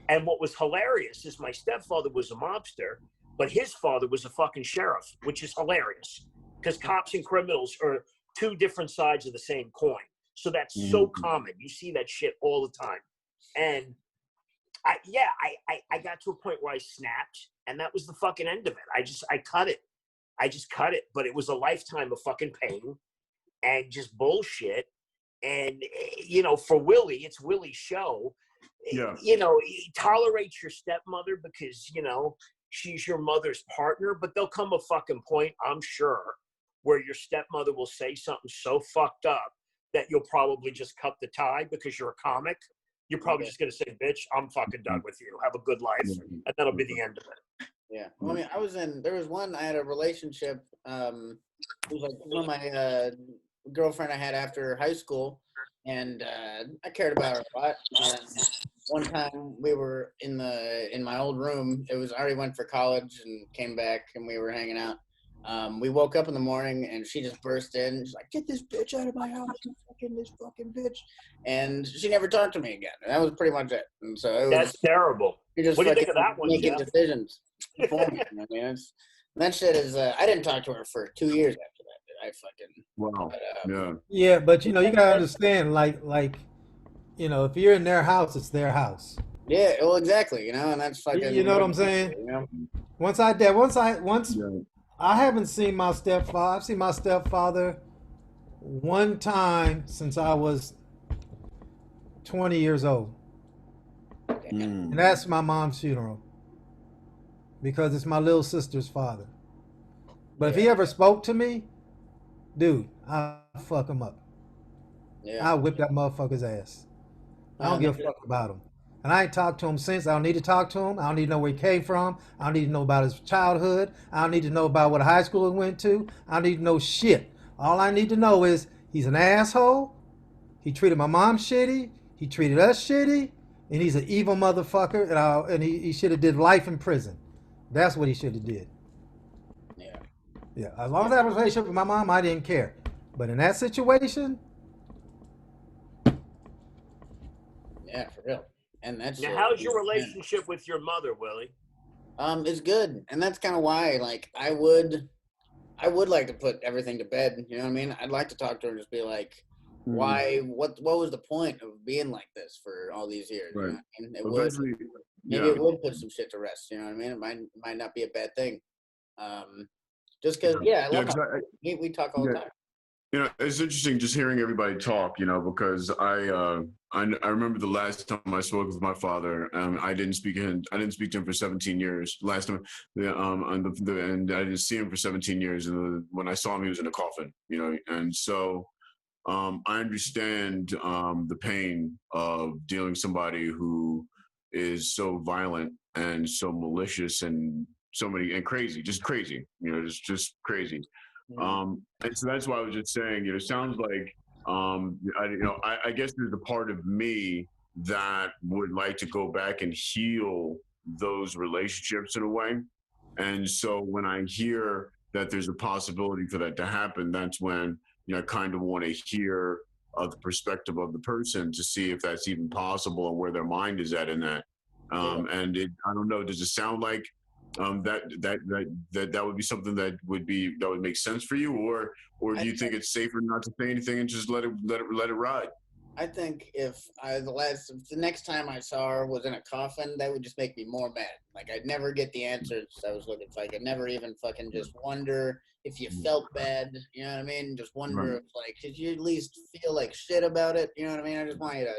And what was hilarious is my stepfather was a mobster, but his father was a fucking sheriff, which is hilarious because cops and criminals are two different sides of the same coin. So that's so common. You see that shit all the time. And I got to a point where I snapped, and that was the fucking end of it. I cut it. I just cut it, but it was a lifetime of fucking pain and just bullshit. And, for Willie, it's Willie's show. Yeah. Tolerate your stepmother because, she's your mother's partner, but there'll come a fucking point, I'm sure, where your stepmother will say something so fucked up that you'll probably just cut the tie because you're a comic. You're probably just going to say, bitch, I'm fucking done with you. Have a good life. And that'll be the end of it. Yeah. Well, I mean, I had a relationship, it was like one of my girlfriend I had after high school, and I cared about her a lot. And one time we were in my old room. I already went for college and came back, and we were hanging out. We woke up in the morning, and she just burst in. She's like, "Get this bitch out of my house! This fucking bitch!" And she never talked to me again. And that was pretty much it. And so that's terrible. Just what do you think of that one? Making decisions for me. I mean, that shit is. I didn't talk to her for 2 years after that. I fucking wow. But, Yeah, but you gotta understand, like if you're in their house, it's their house. Yeah, well, exactly. And that's fucking. You know what I'm saying? Once I haven't seen my stepfather. I've seen my stepfather one time since I was 20 years old. And that's my mom's funeral. Because it's my little sister's father. But if he ever spoke to me, dude, I'll fuck him up. Yeah. I'll whip that motherfucker's ass. I don't give a fuck about him. And I ain't talked to him since. I don't need to talk to him. I don't need to know where he came from. I don't need to know about his childhood. I don't need to know about what high school he went to. I don't need to know shit. All I need to know is he's an asshole He treated my mom shitty. He treated us shitty, and he's an evil motherfucker. And he should have did life in prison. That's what he should have did. Yeah. Yeah, as long as I had a relationship with my mom, I didn't care. But in that situation, Yeah, for real. And that's Now, how's your relationship with your mother, Willie? It's good, and that's kind of why, like, I would like to put everything to bed. You know what I mean? I'd like to talk to her and just be like, why? What was the point of being like this for all these years? Right. You know what I mean? It Eventually, would maybe it would put some shit to rest. You know what I mean? It might not be a bad thing. Just because, I love how we talk all the time. You know, it's interesting just hearing everybody talk, you know, because I remember the last time I spoke with my father. I didn't speak to him for 17 years. Last time, and I didn't see him for 17 years. And when I saw him, he was in a coffin, you know. And so I understand the pain of dealing with somebody who is so violent and so malicious and crazy, just crazy, you know, just crazy. And so that's why I was just saying, you know, it sounds like, I guess there's a part of me that would like to go back and heal those relationships in a way. And so when I hear that there's a possibility for that to happen, that's when, you know, I kind of want to hear the perspective of the person to see if that's even possible and where their mind is at in that. And I don't know, does it sound like that would be something that would make sense for you, or do you think it's safer not to say anything and just let it ride? I think if the next time I saw her was in a coffin, that would just make me more mad. Like, I'd never get the answers I was looking for. Like, I'd never even fucking just wonder if you felt bad. You know what I mean? Just wonder if, like, did you at least feel like shit about it? You know what I mean? I just want you to,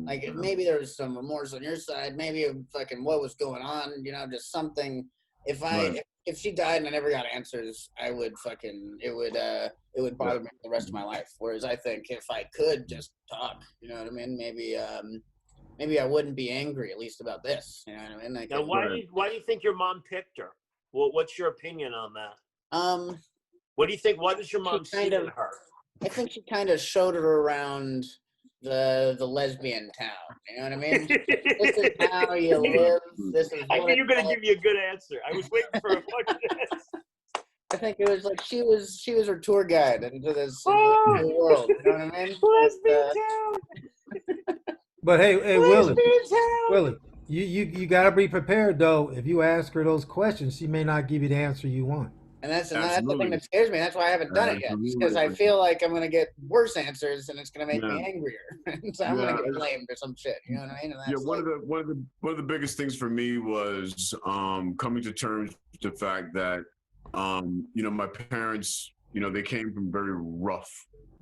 like, if maybe there was some remorse on your side, maybe fucking what was going on, you know, just something. If she died and I never got answers, it would bother me for the rest of my life. Whereas I think if I could just talk, you know what I mean, maybe I wouldn't be angry, at least about this. You know what I mean? Like, now, why do you think your mom picked her? Well, what's your opinion on that? What do you think? What does your mom see in her? I think she kind of showed her around the lesbian town. You know what I mean? This is how you live. This is. I knew you were going to give me a good answer. I was waiting for a fucking answer. I think it was like she was her tour guide into this new world. You know what I mean? Lesbian town. But hey, Willie, you gotta be prepared though. If you ask her those questions, she may not give you the answer you want. And that's the thing that scares me. That's why I haven't done it yet. Because I feel like I'm gonna get worse answers, and it's gonna make me angrier. So I'm gonna get blamed or some shit. You know what I mean? And that's one of the biggest things for me was coming to terms with the fact that you know, my parents, you know, they came from very rough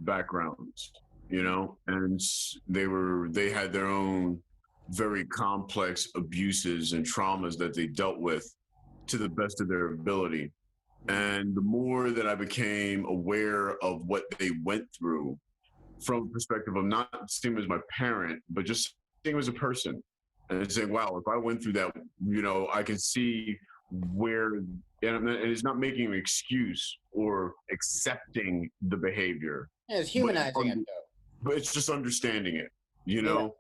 backgrounds, you know, and they had their own very complex abuses and traumas that they dealt with to the best of their ability. And the more that I became aware of what they went through from a perspective of not seeing them as my parent, but just seeing them as a person and saying, wow, if I went through that, you know, I can see where, and it's not making an excuse or accepting the behavior. Yeah, it's humanizing it, though. But it's just understanding it, you know?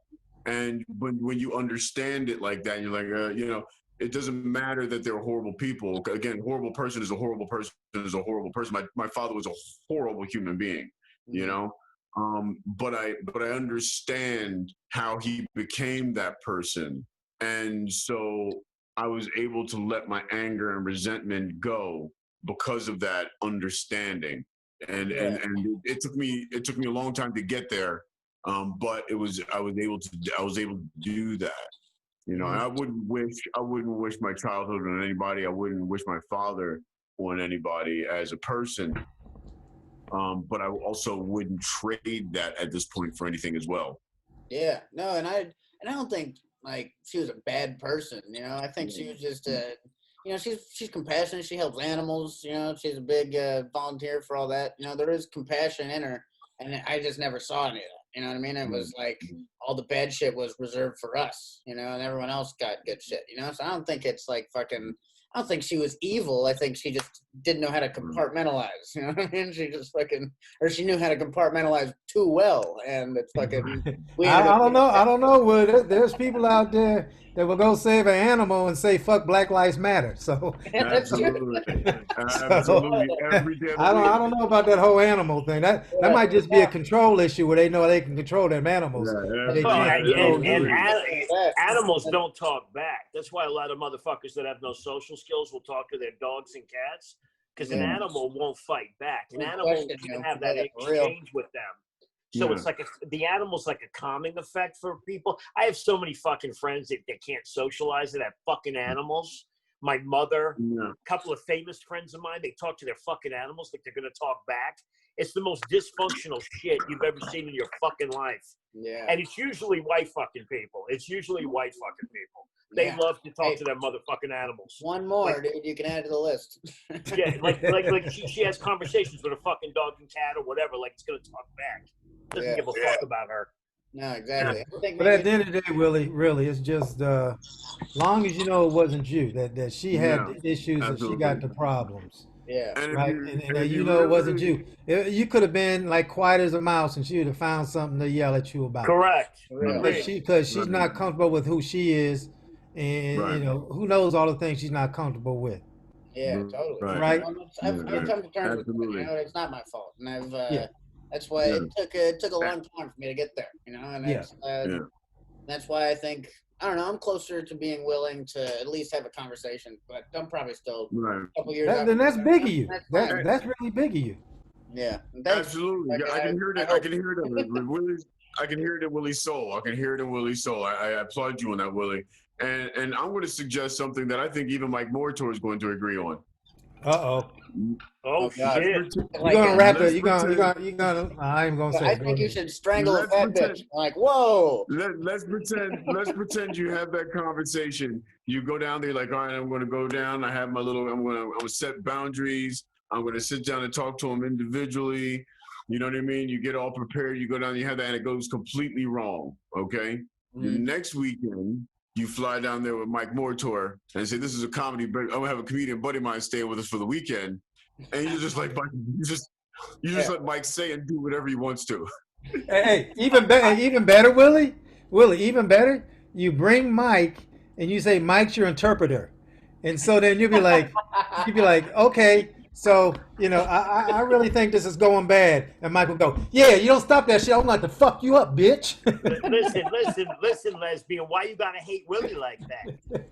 And when you understand it like that, you're like, you know, it doesn't matter that they're horrible people. Again, horrible person is a horrible person is a horrible person. My father was a horrible human being, you know? But I understand how he became that person. And so I was able to let my anger and resentment go because of that understanding. And it took me a long time to get there. But I was able to do that. You know, and I wouldn't wish my childhood on anybody. I wouldn't wish my father on anybody as a person. But I also wouldn't trade that at this point for anything as well. Yeah, no, and I don't think like she was a bad person. You know, I think she was just you know, she's compassionate. She helps animals. You know, she's a big volunteer for all that. You know, there is compassion in her, and I just never saw any of that. You know what I mean? It was like all the bad shit was reserved for us, you know, and everyone else got good shit, you know? So I don't think it's like fucking, I don't think she was evil. I think she just didn't know how to compartmentalize. You know what I mean? She just or she knew how to compartmentalize too well, and it's fucking. I don't know. I don't know. Well, there's people out there that will go save an animal and say "fuck Black Lives Matter." So Absolutely, so absolutely, every day of the I week. don't know about that whole animal thing. That might just be a control issue where they know they can control them animals. Yeah, They Well, can't yeah, control and you. animals don't talk back. That's why a lot of motherfuckers that have no social skills will talk to their dogs and cats because an animal won't fight back. An animal can't have that exchange with them. So it's like the animal's like a calming effect for people. I have so many fucking friends that can't socialize that have fucking animals. My mother, a couple of famous friends of mine, they talk to their fucking animals like they're gonna talk back. It's the most dysfunctional shit you've ever seen in your fucking life. Yeah. And it's usually white fucking people. It's usually white fucking people. They love to talk to their motherfucking animals. One more, dude, you can add to the list. Yeah, like she has conversations with a fucking dog and cat or whatever, like it's gonna talk back. Doesn't give a fuck about her. No, exactly. But at the end of the day, Willie, really, it's just long as you know it wasn't you, that she had the issues and she got the problems. Yeah. And Right, and you know it wasn't you. You could have been like quiet as a mouse, and she would have found something to yell at you about. Correct. Because she's not comfortable with who she is, and you know who knows all the things she's not comfortable with. Yeah, totally. Right. I've come to terms with it. You know, it's not my fault, and that's why it took a long time for me to get there. You know, and that's why I think I don't know. I'm closer to being willing to at least have a conversation, but I'm probably still a couple years. Then that's big of you. That's really big of you. Yeah, absolutely. I can hear that. I can hear that. Willie's. I can hear it in Willie's soul. I can hear it in Willie's soul. I applaud you on that, Willie. And I'm going to suggest something that I think even Mike Moritor is going to agree on. Oh shit! You're gonna wrap it. You're gonna. I ain't gonna say. I think you should strangle a fat bitch. Like, whoa. Let's pretend you have that conversation. You go down there like, all right, I'm going to go down. I have my little. I'm going to set boundaries. I'm going to sit down and talk to them individually. You know what I mean? You get all prepared. You go down. You have that, and it goes completely wrong. Okay. The next weekend, you fly down there with Mike Moritor and say, this is a comedy break. I'm gonna have a comedian buddy of mine staying with us for the weekend. And you just like Mike, you just let Mike say and do whatever he wants to. Hey, even better, Willie. Even better. You bring Mike and you say Mike's your interpreter. And so then you'll be like, okay, so you know, I really think this is going bad. And Mike will go, yeah, you don't stop that shit. I'm like to fuck you up, bitch. listen, lesbian. Why you gotta hate Willie like that?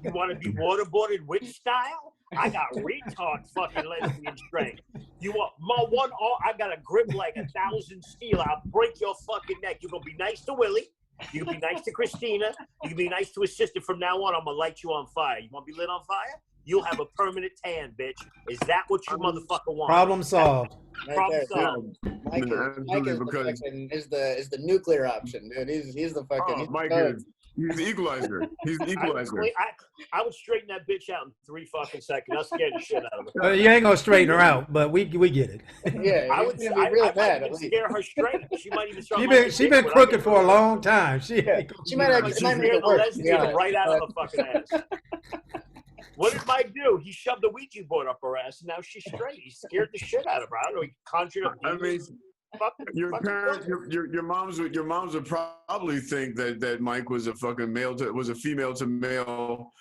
You want to be waterboarded witch style? I got retard fucking lesbian strength. You want my one? I got a grip like 1,000 steel. I'll break your fucking neck. You gonna be nice to Willie. You can be nice to Christina. You can be nice to his sister. From now on, I'm gonna light you on fire. You want to be lit on fire? You'll have a permanent tan, bitch. Is that what you motherfucker want? Problem solved. Problem solved. Mike is the nuclear option, dude. He's the fucking. Oh, Mike is. He's the equalizer. He's the equalizer. I would straighten that bitch out in 3 fucking seconds. I'll scare the shit out of her. You ain't gonna straighten her out, but we get it. Yeah, I would. I might even scare her straight. She might even start. She been crooked for a long time. She might actually scare the lesbian right out of her fucking ass. What did Mike do? He shoved the Ouija board up her ass, and now she's straight. He scared the shit out of her. I don't know. He conjured up. I mean, your parents, your moms would probably think that Mike was a fucking was a female to male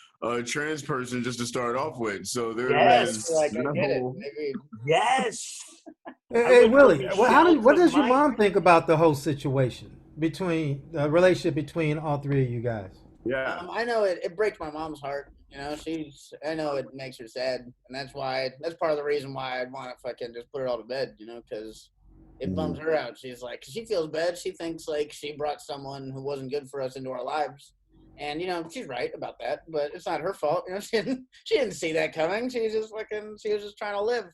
trans person just to start off with. So there is Yes. Hey Willie, what does your mom think about the whole situation between the relationship between all three of you guys? Yeah, I know it breaks my mom's heart. You know, I know it makes her sad, and that's part of the reason why I'd want to fucking just put her all to bed. You know, because it bums her out. She's like, she feels bad. She thinks like she brought someone who wasn't good for us into our lives. And, you know, she's right about that, but it's not her fault. You know, she didn't see that coming. She was just trying to live.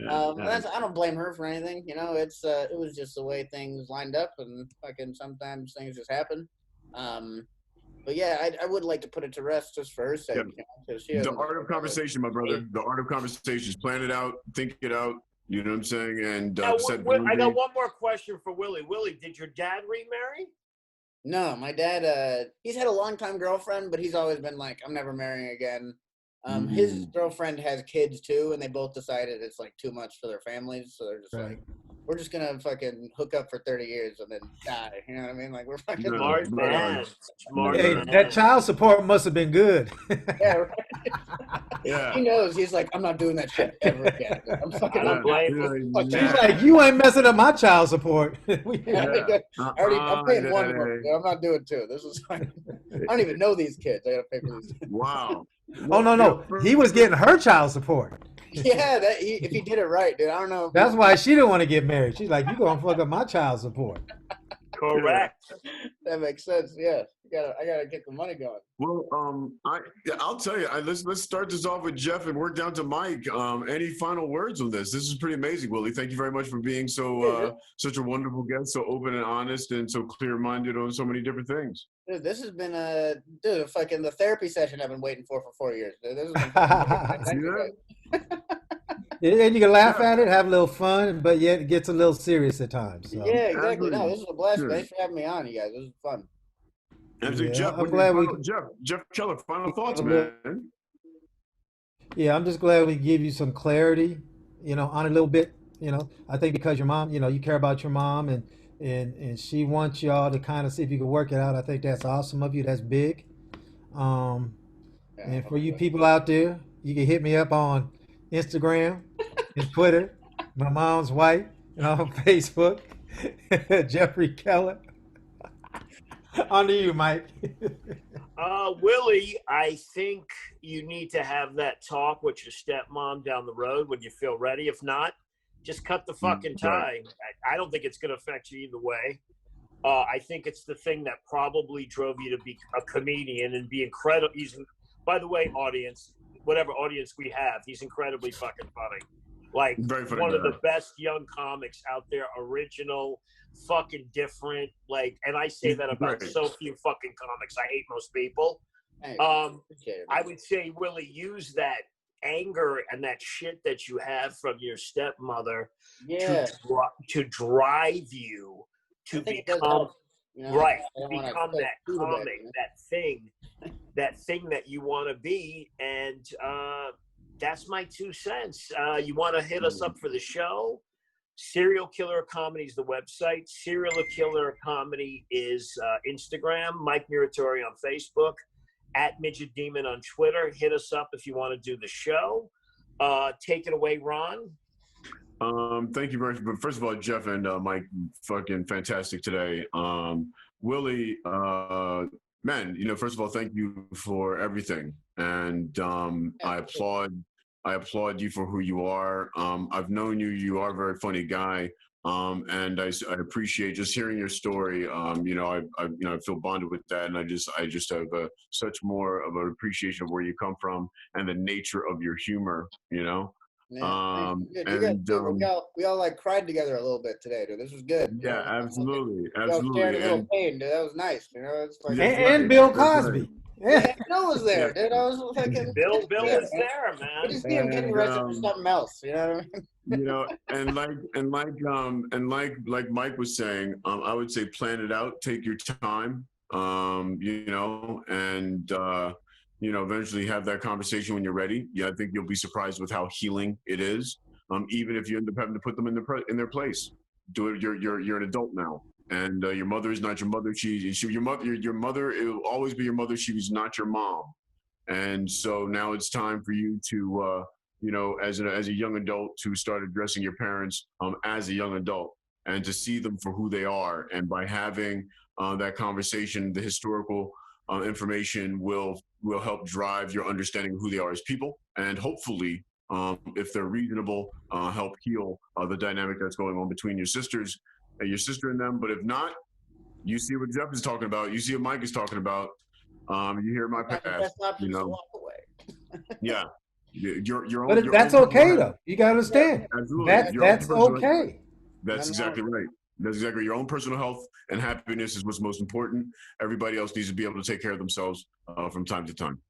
I don't blame her for anything. You know, it was just the way things lined up, and fucking sometimes things just happen. But yeah, I would like to put it to rest just for her sake. Yeah. You know, the art of conversation, my brother. The art of conversation is plan it out, think it out. You know what I'm saying? And I got one more question for Willie. Willie, did your dad remarry? No, my dad. He's had a longtime girlfriend, but he's always been like, I'm never marrying again. His girlfriend has kids too, and they both decided it's like too much for their families, so they're just like, we're just gonna fucking hook up for 30 years and then die. You know what I mean? Like we're fucking Smart man. Smart Hey, man. that child support must have been good. yeah, right. Yeah. He knows. He's like, I'm not doing that shit ever again. I'm fucking. I don't blame him. She's like, you ain't messing up my child support. I'm paying one month. I'm not doing two. This is fine. I don't even know these kids. I gotta pay for these. Wow. Oh no, he was getting her child support. Yeah, if he did it right, dude. I don't know. That's why she didn't want to get married. She's like, you gonna fuck up my child support. Correct. That makes sense. Yeah, I gotta get the money going. Well, I'll tell you. Let's start this off with Jeff and work down to Mike. Any final words on this? This is pretty amazing, Willie. Thank you very much for being such a wonderful guest, so open and honest, and so clear-minded on so many different things. Dude, this has been fucking the therapy session I've been waiting for 4 years. Dude, this has been And you can laugh at it, have a little fun, but yet it gets a little serious at times. So. Yeah, exactly. No, this is a blast. Thanks for having me on, you guys. This is fun. And Yeah, Jeff, I'm glad Jeff Keller, final thoughts, man. Yeah, I'm just glad we give you some clarity, on a little bit. I think because your mom, you care about your mom, and she wants y'all to kind of see if you can work it out. I think that's awesome of you. That's big. And for you people out there, you can hit me up on Instagram and Twitter. My mom's white, and on Facebook, Jeffrey Keller. On to you, Mike. Willie, I think you need to have that talk with your stepmom down the road when you feel ready. If not, just cut the fucking tie. I don't think it's going to affect you either way. I think it's the thing that probably drove you to be a comedian and be incredible. By the way, audience, whatever audience we have, he's incredibly fucking funny. Like one of the best young comics out there, original, fucking different. Like, and I say that about so few fucking comics. I hate most people. I would say, Willie, use that anger and that shit that you have from your stepmother to drive you to become become that comic, that thing that you want to be. And that's my 2 cents. You want to hit us up for the show? Serial Killer Comedy is the website. Serial Killer Comedy is Instagram. Mike Muratori on Facebook. At Midget Demon on Twitter. Hit us up if you want to do the show. Take it away, Ron. Thank you very much. But first of all, Jeff and Mike, fucking fantastic today. Willie, man, first of all, thank you for everything. And I applaud you for who you are. I've known you. You are a very funny guy. And I appreciate just hearing your story. I feel bonded with that, and I just have such more of an appreciation of where you come from and the nature of your humor. Yeah, we all like cried together a little bit today, dude. This was good. Yeah, absolutely. We all shared a little pain, dude. That was nice. It's like, and Bill Cosby. Yeah, Bill was there, dude. I was thinking, Bill was there, man. I just see him getting arrested for something else. You know what I mean? And like Mike was saying, I would say plan it out, take your time, and eventually have that conversation when you're ready. Yeah, I think you'll be surprised with how healing it is. Even if you end up having to put them in their place, do it. You're an adult now. And your mother is not your mother. Your mother. It will always be your mother. She was not your mom. And so now it's time for you to, as a young adult, to start addressing your parents as a young adult and to see them for who they are. And by having that conversation, the historical information will help drive your understanding of who they are as people, and hopefully, if they're reasonable, help heal the dynamic that's going on between your sisters. Your sister and them, but if not, you see what Jeff is talking about. You see what Mike is talking about. You hear my past. Walk away. Yeah, your own. But that's okay though. You gotta understand. Absolutely. That's okay. That's exactly right. That's exactly your own personal health and happiness is what's most important. Everybody else needs to be able to take care of themselves from time to time.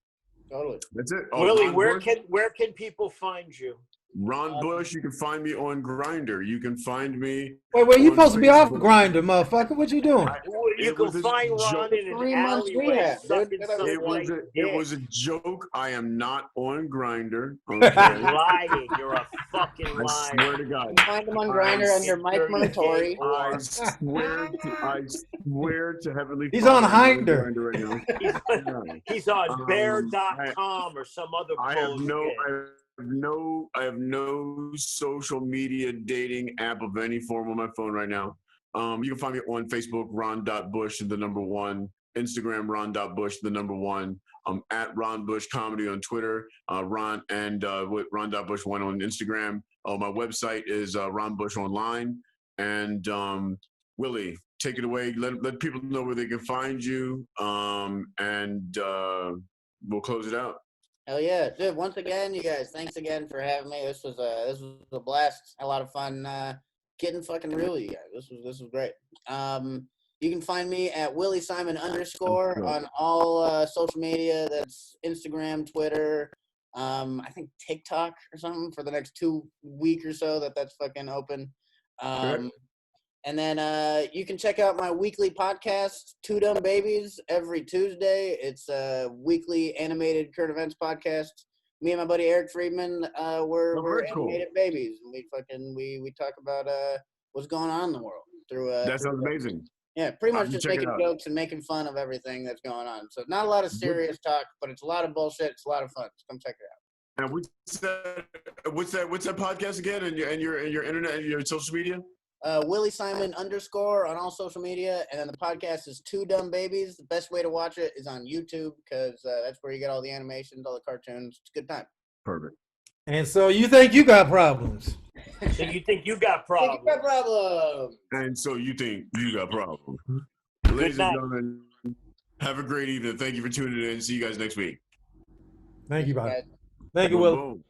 Totally. That's it. Willie, where can people find you? Ron Bush, you can find me on Grinder. You can find me. Wait, you on supposed to be off Facebook. Grinder, motherfucker. What you doing? You It can was a find Ron joke. in an 3 months alleyway rehab, dude. sucking some It white was dick. a joke. I am not on Grinder. You're Okay. lying. You're a fucking I liar. swear to You God. can find him on Grinder under Mike Dirty gay Montori. whore. I swear to Heavenly He's Father, on I'm Hinder. Grindr right now. He's on Um, bear.com or some other I have bullshit. I have no social media dating app of any form on my phone right now. You can find me on Facebook, Ron.Bush, the number 1. Instagram, Ron.Bush, the number 1. At Ron Bush Comedy on Twitter, Ron and with Ron.Bush 1 on Instagram. My website is Ron Bush Online. And Willie, take it away. Let people know where they can find you. And we'll close it out. Hell yeah, dude! Once again, you guys, thanks again for having me. This was a blast. Had a lot of fun getting fucking real with you guys. This was great. You can find me at Willie Simon _ on all social media. That's Instagram, Twitter, I think TikTok or something for the next 2 weeks or so. That's fucking open. And then you can check out my weekly podcast, Two Dumb Babies, every Tuesday. It's a weekly animated current events podcast. Me and my buddy Eric Friedman, we're animated babies. And we talk about what's going on in the world through. That sounds amazing. Yeah, pretty much just check it making out. jokes and making fun of everything that's going on. So not a lot of serious talk, but it's a lot of bullshit. It's a lot of fun. So come check it out. And what's that podcast again? And your internet and your social media? Willie Simon _ on all social media, and then the podcast is Two Dumb Babies. The best way to watch it is on YouTube because that's where you get all the animations, all the cartoons. It's a good time. Perfect. And so you think you got problems? So you think you got problems? You got problems. And so you think you got problems. Good Ladies night. and gentlemen, have a great evening. Thank you for tuning in. See you guys next week. Thank you, Guys. buddy. Thank you, Will. Boom.